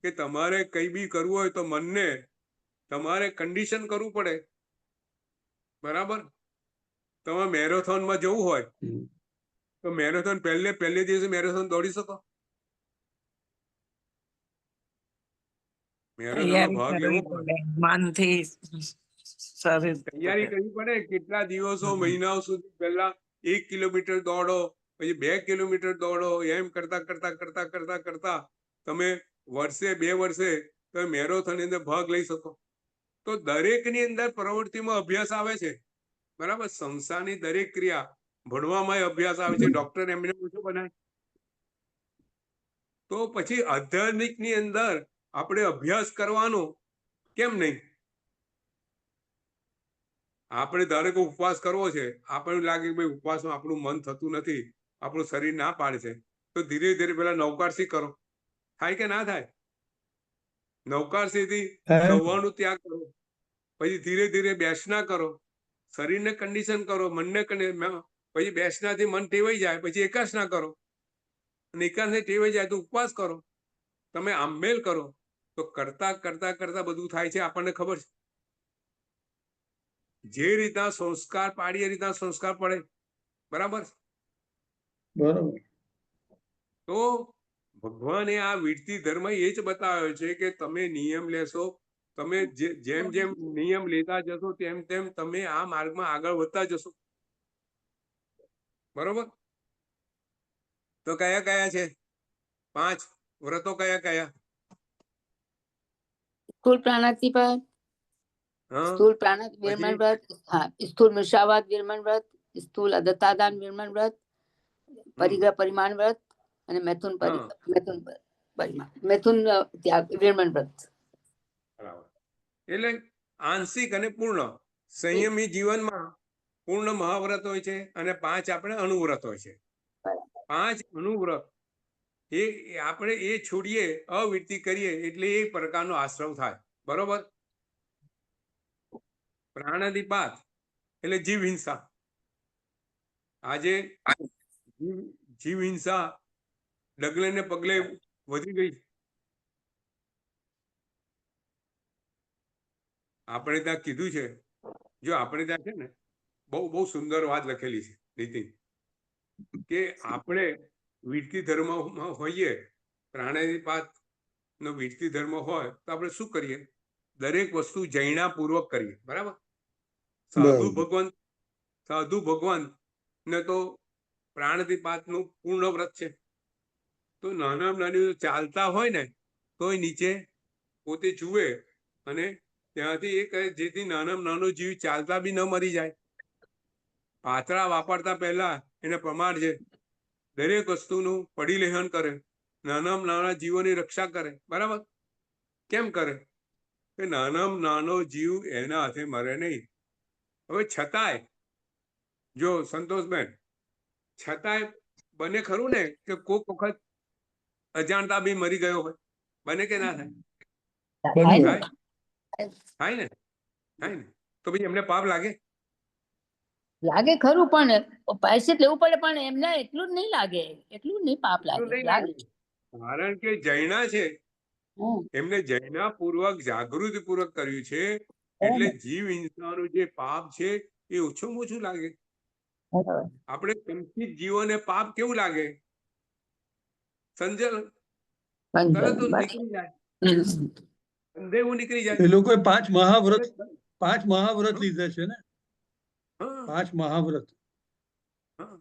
કે તમારે કઈ બી કરવું હોય તો મનને તમારે કન્ડિશન કરવું પડે. બરાબર. તમે મેરેથોનમાં જવું હોય તો મેરેથોન પહેલે દિવસે મેરેથોન દોડી શકો? મેરેથોનમાં ભાગ લેવો પડે, મનથી શરીર તૈયારી કરવી પડે. કેટલા દિવસો મહિનાઓ સુધી પહેલા 1 કિલોમીટર દોડો, પછી 2 કિલોમીટર દોડો, એમ કરતા તમે વર્ષે 2 વર્ષે તમે મેરેથોન ની અંદર ભાગ લઈ શકો. તો દરેકની અંદર પ્રવૃત્તિમાં અભ્યાસ આવે છે. બરાબર. સંસારની દરેક ક્રિયા, ભણવામાં અભ્યાસ આવે છે. ડોક્ટર એમને પૂછો બનાય. તો પછી આધ્યાત્મિક ની અંદર આપણે અભ્યાસ કરવાનો કેમ નહીં? આપણે ધારો કે ઉપવાસ કરવો છે, આપણને લાગે કે ભાઈ ઉપવાસમાં આપણું મન થતું નથી, આપણું શરીર ના પાડે છે, તો ધીરે ધીરે પેલા નવકારસી કરો. થાય કે ના થાય? નવકારસીથી સવારનું ત્યાગ કરો, પછી ધીરે ધીરે બેસના કરો, શરીરને કન્ડિશન કરો, મનને પછી બેસનાથી મન ટેવાઈ જાય, પછી એકાસના કરો, અને એકાસને ટેવાઈ જાય તો ઉપવાસ કરો. તમે આંબેલ કરો તો કરતા બધું થાય છે. આપણને ખબર છે. જે રીતના સંસ્કાર પાડીએ એ રીતના સંસ્કાર પડે. બરાબર. બરોબર. તો ભગવાને આ વિડતી ધર્મ એ જ બતાવ્યો છે કે તમે નિયમ લેશો, તમે જેમ જેમ નિયમ લેતા જશો તેમ તેમ તમે આ માર્ગમાં આગળ વધતા જશો. બરોબર. તો કયા કયા છે? 5 વ્રતો કયા કયા? સ્થૂળ પ્રાણાતિપાત, હા, સ્થૂળ પ્રાણાત પછી? વિરમણ વ્રત, હા, સ્થૂળ મિશ્રાવાદ વિરમણ વ્રત, સ્થૂળ અદત્તાદાન વિરમણ વ્રત, પરિગ્રહ પરિમાણ વ્રત અને મેથુન હા. મેથુન ત્યાગ વિરમણ વ્રત. બરાબર. એટલે આંશિક અને પૂર્ણ સંયમી જીવનમાં પૂર્ણ મહાવ્રત હોય છે અને 5 આપણે અણુવ્રત હોય છે. 5 અણુવ્રત એ આપણે એ છોડીએ, અવિરતિ કરીએ એટલે એ પ્રકારનો આશ્રમ થાય. બરોબર. પ્રાણાદિપાત એટલે જીવ હિંસા. આજે જીવ હિંસા ડગલે ને પગલે વધી ગઈ. આપણે ત્યાં કીધું છે, જો આપણે ત્યાં છે ને બહુ બહુ સુંદર વાત લખેલી છે નીતિન, કે આપણે વિરતી ધર્મમાં હોઈએ, પ્રાણાદિપાત નો વિરતી ધર્મ હોય તો આપણે શું કરીએ? દરેક વસ્તુ જૈણાપૂર્વક કરીએ. બરાબર. સાધુ ભગવાન ને તો પ્રાણાદિપાતનું પૂર્ણ વ્રત છે. તો નાનામાં નાની ચાલતા હોય ને તોય નીચે પોતે જુએ અને ત્યાંથી એ કહે જેથી નાનામાં નાનો જીવ ચાલતા બી ન મરી જાય. પાતળા વાપરતા પહેલા એને પ્રમાણ છે, દરેક વસ્તુનું પરિલેહન કરે, નાનામાં નાના જીવોની રક્ષા કરે. બરાબર. કેમ કરે? કે નાનામાં નાનો જીવ એના હાથે મરે નહીં. હવે છતાંય જો સંતોષબેન, છતાંય બને ખરું ને કે કોઈક વખત અજાણતા બી મરી ગયો હોય? બને કે ના થાય? બની થાય. થાય ને? થાય ને? તો પછી એમને પાપ લાગે? લાગે ખરું, પણ પ્રાયશ્ચિત લેવું પડે, પણ એમને એટલું જ નહીં લાગે, એટલું નહીં પાપ એટલું લાગે. નહીં લાગે. કારણ કે જૈના છે, હમ. એમને જૈના પૂર્વક જાગૃતિ પૂર્વક કર્યું છે એટલે જીવ હિંસાનું જે પાપ છે એ ઓછું ઓછું લાગે. આપણે કંકિત જીવોને પાપ કેવું લાગે? સંજલ તરત નીકળી જાય, સંદેહ નીકળી જાય. એ લોકોએ 5 મહાવ્રત લીધા છે ને. હા, 5 મહાવ્રત. હા.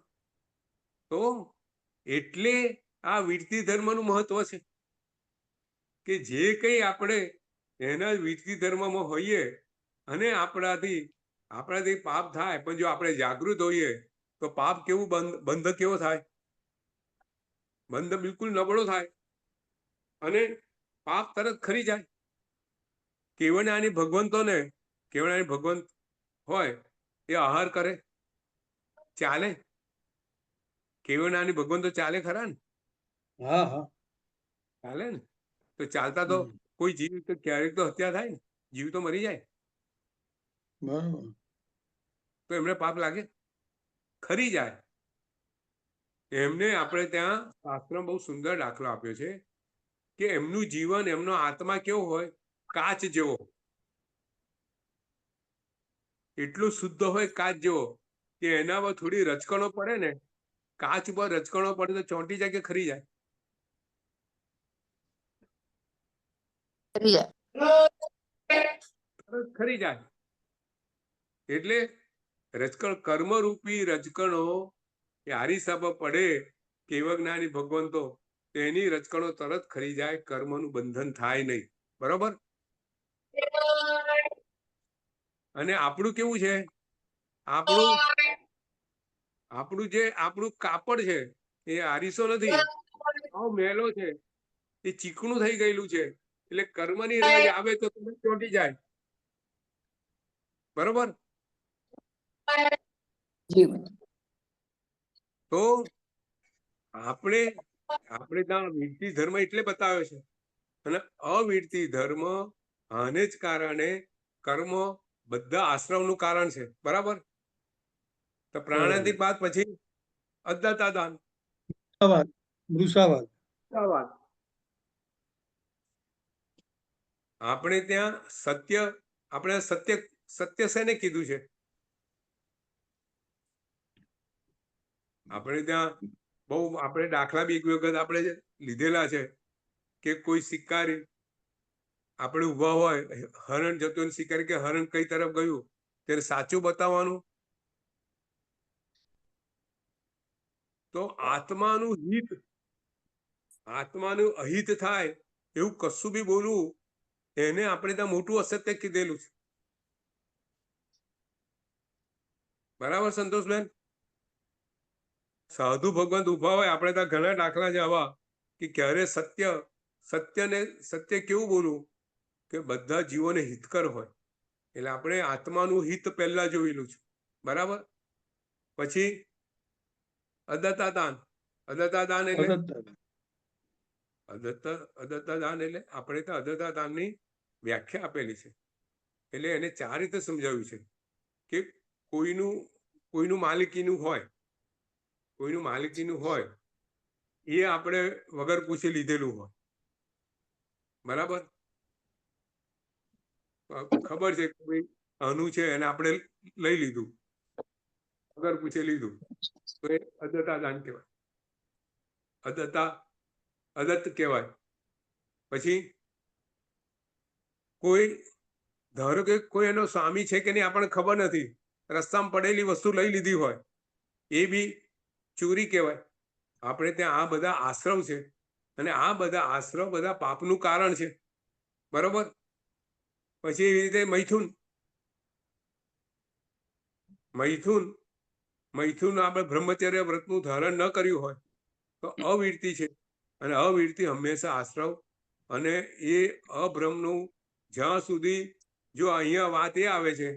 તો એટલે આ વિરતી ધર્મનું મહત્વ છે કે જે કંઈ આપણે એના વિરતી ધર્મમાં હોઈએ અને આપણાથી પાપ થાય, પણ જો આપણે જાગૃત હોઈએ તો પાપ કેવું બંધ કેવો થાય? બંધ બિલકુલ નબળો થાય અને પાપ તરત ખરી જાય. કેવળાની ભગવંતોને, કેવળાની ભગવંત હોય એ આહાર કરે, ચાલે? કેવળાની ભગવંતો ચાલે ખરા ને? હા હા ચાલે ને? તો ચાલતા તો કોઈ જીવ તો ક્યારેક તો હત્યા થાય ને, જીવ તો મરી જાય. બરાબર. તો એમને પાપ લાગે? ખરી જાય. એમને આપણે ત્યાં શાસ્ત્રમાં બહુ સુંદર દાખલો આપ્યો છે કે એમનું જીવન, એમનો આત્મા કેવો હોય? કાચ જેવો. એટલું શુદ્ધ હોય કાચ જેવો કે એના પર થોડી રચકણો પડે ને, કાચ ઉપર રચકણો પડે તો ચોંટી જાય કે ખરી જાય? ખરી જાય. એટલે રજકણ, કર્મરૂપી રજકણો એ હારીસા પર પડે કેવ જ્ઞાની ભગવંતો, તેની રચકણો તરત ખરી જાય, કર્મનું બંધન થાય નહીં. બરોબર. અને આપણું કેવું છે? આપણું કાપડ છે એ આરીસો નથી, મેલો છે, એ ચીકણું થઈ ગયેલું છે. એટલે કર્મની રજ આવે તો તમે ચોંટી જાય. બરોબર. તો આપણે ત્યાં વિરતી ધર્મ એટલે બતાવ્યો છે, અને અવિરતી ધર્મ આને જ કારણે કર્મ બધા આશ્રમનું કારણ છે. બરાબર. તો પ્રાણાદિપાત પછી અદ્દતાદાન, વૃષાવાદ. આપણે ત્યાં સત્ય, આપણે સત્ય શેને કીધું છે? આપણે ત્યાં બહુ આપણે દાખલા બી એક વખત આપણે લીધેલા છે કે કોઈ શિકારી આપણે ઉભા હોય, હરણ જતું શિકારી કે હરણ કઈ તરફ ગયું ત્યારે સાચું બતાવવાનું. તો આત્માનું હિત આત્માનું અહિત થાય એવું કશું બી બોલવું એને આપણે ત્યાં મોટું અસત્ય કીધેલું છે. બરાબર સંતોષબેન? સાધુ ભગવાન ઉભા હોય આપણે ત્યાં ઘણા દાખલા છે આવા કે ક્યારે સત્ય કેવું બોલવું કે બધા જીવોને હિતકર હોય. એટલે આપણે આત્માનું હિત પહેલા જોયેલું છે. બરાબર? પછી અદત્તા દાન. અદત્તા દાન એટલે અદત્તા દાન એટલે આપણે તો અદત્તા દાનની વ્યાખ્યા આપેલી છે. એટલે એને 4 રીતે સમજાવ્યું છે કે કોઈનું માલિકીનું હોય એ આપણે વગર પૂછે લીધેલું હોય. બરાબર? ખબર છે કે ભાઈ આનું છે એને આપણે લઈ લીધું, વગર પૂછે લીધું, તો એ અદત્તા દાન કહેવાય. અદત્ત કહેવાય. પછી ધારો કે કોઈ એનો સ્વામી છે કે નહીં આપણને ખબર નથી, રસ્તામાં પડેલી વસ્તુ લઈ લીધી હોય, એ બી ચોરી કહેવાય. આપણે ત્યાં આ બધા આશ્રમ છે અને આ બધા આશ્રમ બધા પાપનું કારણ છે. બરોબર? પછી એવી રીતે મૈથુન આપણે બ્રહ્મચર્ય વ્રતનું ધારણ ન કર્યું હોય તો અવીરતી છે. અને અવીરતી હંમેશા આશ્રમ અને એ અબ્રહ્મનું જ્યાં સુધી જો અહીંયા વાત એ આવે છે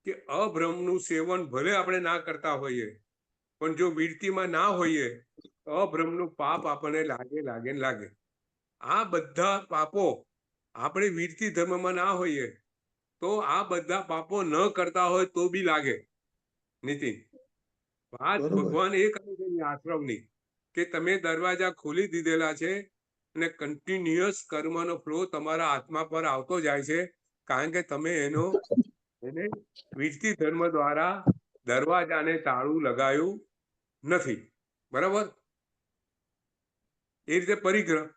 કે અબ્રહ્મનું સેવન ભલે આપણે ના કરતા હોઈએ પણ જો વીરતીમાં ના હોઈએ તો અબ્રહ્મનું પાપ આપણને લાગે. આ બધા પાપો આપણે વીરતી ધર્મમાં ના હોઈએ તો આ બધા પાપો ન કરતા હોય તો બી લાગે. નીતિન, વાત ભગવાન એ કરે છે આશ્રમની કે તમે દરવાજા ખોલી દીધેલા છે અને કન્ટિન્યુઅસ કર્મનો ફ્લો તમારા આત્મા પર આવતો જાય છે, કારણ કે તમે એને વીરતી ધર્મ દ્વારા દરવાજાને તાળું લગાયું નથી. બરાબર? એ રીતે પરિગ્રહ,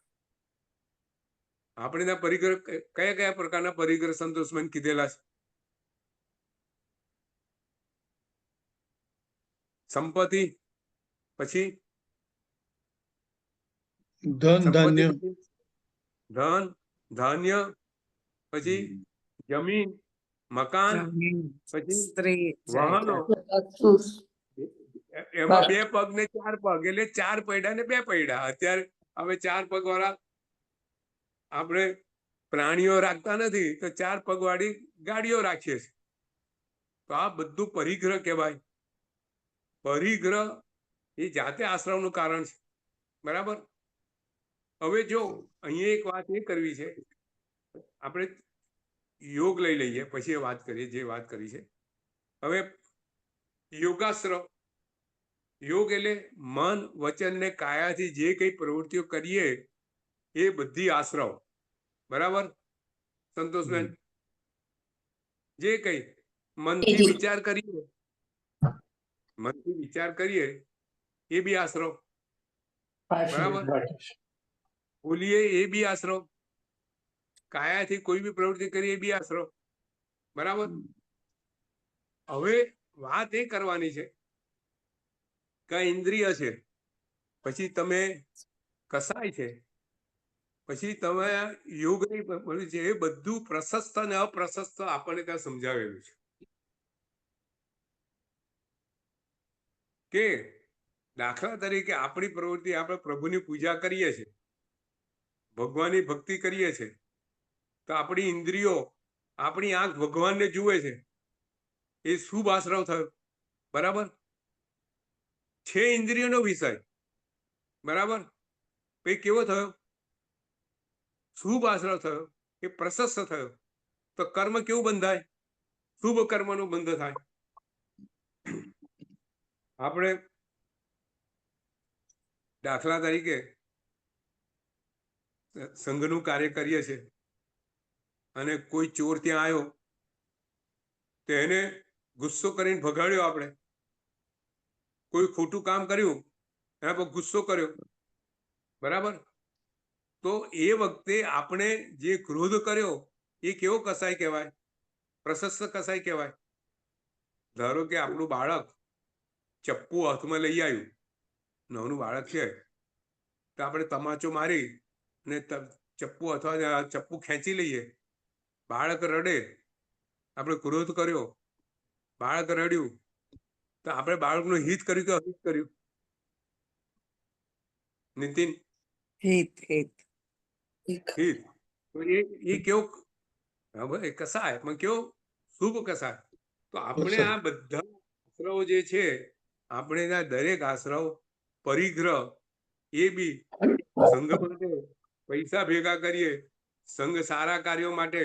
આપણે ત્યાં પરિગ્રહ કયા પ્રકારના પરિગ્રહ સંતોષમાં કીધેલા છે? સંપત્તિ, પછી ધન ધાન્ય, પછી જમીન, મકાન, પછી સ્ત્રી, વાહનો. એમાં 2 પગ ને 4 પગ એટલે 4 પૈડા ને 2 પૈડા. અત્યારે હવે 4 પગ વાળા આપણે પ્રાણીઓ રાખતા નથી તો 4 પગ વાળી ગાડીઓ રાખીએ છીએ. તો આ બધું પરિગ્રહ કહેવાય. પરિગ્રહ એ જાતે આશ્રમનું કારણ છે. બરાબર? હવે જો અહીંયા એક વાત એ કરવી છે, આપણે યોગ લઈ લઈએ પછી વાત કરીએ જે વાત કરી છે. હવે યોગાશ્રમ, યોગ એટલે મન વચન ને કાયાથી જે કઈ પ્રવૃત્તિઓ કરીએ એ બધી આશ્રમ. બરાબર સંતોષબેન? જે કઈ મનથી વિચાર કરીએ એ બી આશ્રમ. બરાબર? બોલીએ એ બી આશ્રમ. કાયાથી કોઈ બી પ્રવૃત્તિ કરીએ એ બી આશ્રમ. બરાબર? હવે વાત એ કરવાની છે કે ઇન્દ્રિય છે, પછી તમે કસાય છે, પછી તમે યોગની છે, એ બધું પ્રશસ્ત અને અપ્રશસ્ત આપણને ત્યાં સમજાવેલું છે કે દાખલા તરીકે આપણી પ્રવૃત્તિ, આપણે પ્રભુની પૂજા કરીએ છીએ, ભગવાનની ભક્તિ કરીએ છીએ, તો આપણી ઇન્દ્રિયો, આપણી આંખ ભગવાનને જુએ છે, એ શુભ આશ્રવ થયો. બરાબર? છે ઇન્દ્રિયોનો વિષય. બરાબર? પછી કેવો થયો? શુભ આશ્રવ થયો, એ પ્રશસ્ત થયો. તો કર્મ કેવું બંધાય? શુભ કર્મનું બંધ થાય. આપણે દાખલા તરીકે સંઘનું કાર્ય કરીએ છીએ અને કોઈ ચોર ત્યાં આવ્યો તો એને ગુસ્સો કરીને ભગાડ્યો. આપણે કોઈ ખોટું કામ કર્યું એના પર ગુસ્સો કર્યો. બરાબર? તો એ વખતે આપણે જે ક્રોધ કર્યો એ કેવો કસાય કહેવાય? પ્રશસ્ત કસાય કહેવાય. ધારો કે આપણું બાળક ચપ્પુ હાથમાં લઈ આવ્યું, નાનું બાળક છે, તો આપણે તમાચો મારી ને ચપ્પુ અથવા ચપ્પુ ખેંચી લઈએ, બાળક રડે, આપણે ક્રોધ કર્યો, બાળક રડ્યું, તો આપણે બાળકનું હિત કર્યું કે અહિત કર્યું? નીતિન, હિત હિત હિત. તો એ કેવો, હવે કસાય પણ કેવો શુભ કસાય. તો આપણે આ બધા આશ્રવો જે છે, આપણે દરેક આશ્રવ પરિગ્રહ એ બી સંઘ માટે પૈસા ભેગા કરીએ, સંઘ સારા કાર્યો માટે,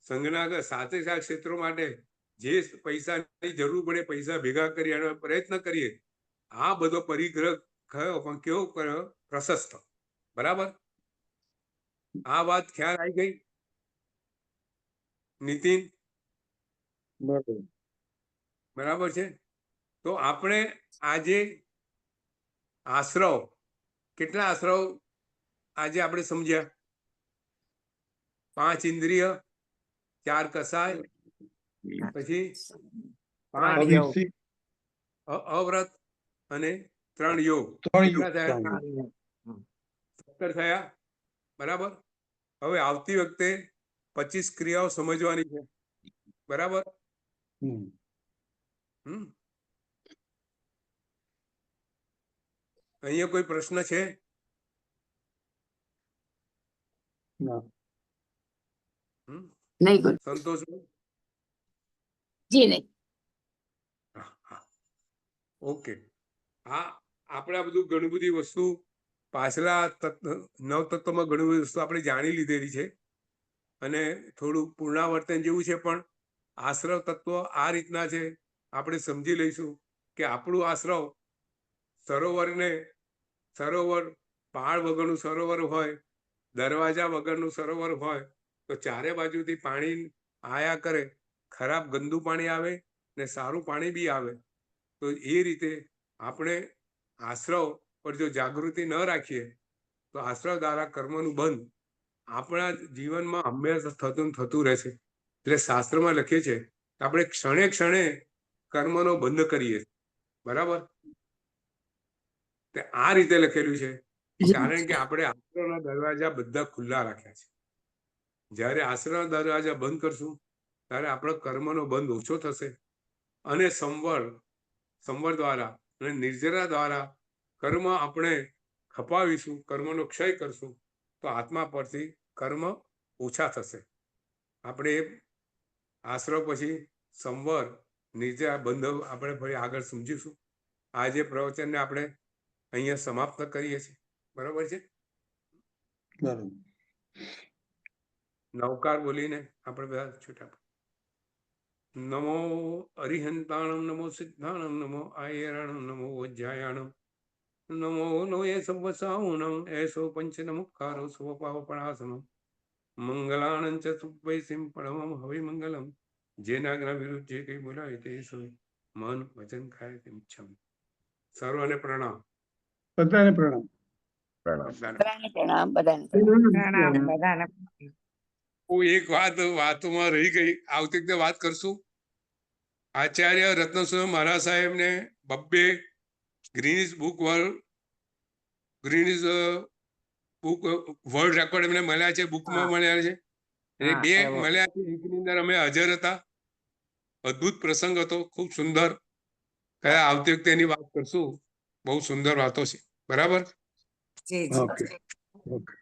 સંઘના સાથે ક્ષેત્રો માટે જે પૈસાની જરૂર પડે પૈસા ભેગા કરી એનો પ્રયત્ન કરીએ. આ બધો પરિગ્રહ થયો, પણ કેવો કર્યો? પ્રશસ્ત. બરાબર? આ વાત ખ્યાલ આવી ગઈ નીતિન? બરાબર છે. તો આપણે આજે આશ્રવ, કેટલા આશ્રવ આજે આપણે સમજ્યા? 5 ઇન્દ્રિય, 4 કસાય, પછી 5 અવિરસિત અવ્રત અને 3 યોગ. 3 કેટલા થયા? યુગ. 17 થયા. બરાબર? હવે આવતી વખતે 25 ક્રિયાઓ સમજવાની છે. બરાબર? અહીંયા કોઈ પ્રશ્ન છે? નહીં ગુરુ સંતોષ? જી નહીં. ઓકે. આ આપણે આ બધું ઘણી બધી વસ્તુ પાછલા નવ તત્વમાં ઘણી બધી વસ્તુ આપણે જાણી લીધેલી છે, અને થોડું પુનરાવર્તન જેવું છે. પણ આશ્રવ તત્વ આ રીતના છે, આપણે સમજી લઈશું કે આપણું આશ્રવ સરોવર પહાડ વગરનું સરોવર હોય, દરવાજા વગરનું સરોવર હોય, તો ચારે બાજુથી પાણી આયા કરે, ખરાબ ગંદુ પાણી આવે ને સારું પાણી બી આવે. તો એ રીતે આપણે આશ્રવ પર જો જાગૃતિ ન રાખીએ તો આશ્રવ દ્વારા કર્મનું બંધ આપણા જીવનમાં હંમેશા થતું રહેશે. એટલે શાસ્ત્રમાં લખે છે કે આપણે ક્ષણે ક્ષણે કર્મનો બંધ કરીએ. બરાબર? આ રીતે લખેલું છે, કારણ કે આપણે આશ્રમના દરવાજા બધા ખુલ્લા રાખ્યા છે. જ્યારે આશ્રમના દરવાજા બંધ કરશું ત્યારે આપણો કર્મનો બંધ ઓછો થશે, અને સંવર દ્વારા અને નિર્જરા દ્વારા કર્મ આપણે ખપાવીશું, કર્મનો ક્ષય કરશું, તો આત્મા પરથી કર્મ ઓછા થશે. આપણે આશ્રવ પછી સંવર નિર્જરા બંધ આપણે ફરી આગળ સમજીશું. આજે પ્રવચનને આપણે અહીંયા સમાપ્ત કરીએ છીએ. બરાબર છે? નવકાર બોલીને આપણે બધા છૂટા. નમો અરિહંતાણમ, નમો સિદ્ધાણમ, નમો આયરાણમ, નમો વજ્જાયાણમ, નમો નોયે સવસાઉણમ, એસો પંચ નમુકારો સ્વપાવપણાસનમ, મંગલાણં ચ સુવૈસિમ પરમં હવિ મંગલમ. જેનાગ્ના વિરુદ્ધ જે કંઈ બોલાય તે સોય મન વચન ખાય તેમ ઈચ્છમ. સર્વને પ્રણામ. બધાને પ્રણામ. બધાને પ્રણામ. બધાને પ્રણામ બધાને. એક વાતોમાં રહી ગઈ, આવતી વખતે વાત કરશું. આચાર્ય રત્નસુંદર મહારાજ સાહેબને 2 ગ્રીનિસ બુક વર્લ્ડ રેકોર્ડ એમને મળ્યા છે, બુકમાં મળ્યા છે. અને 2 મળ્યા છે, એકની અંદર અમે હાજર હતા. અદ્ભુત પ્રસંગ હતો, ખૂબ સુંદર. કયા આવતી વખતે એની વાત કરશું. બહુ સુંદર વાતો છે. બરાબર? જી જી. ઓકે.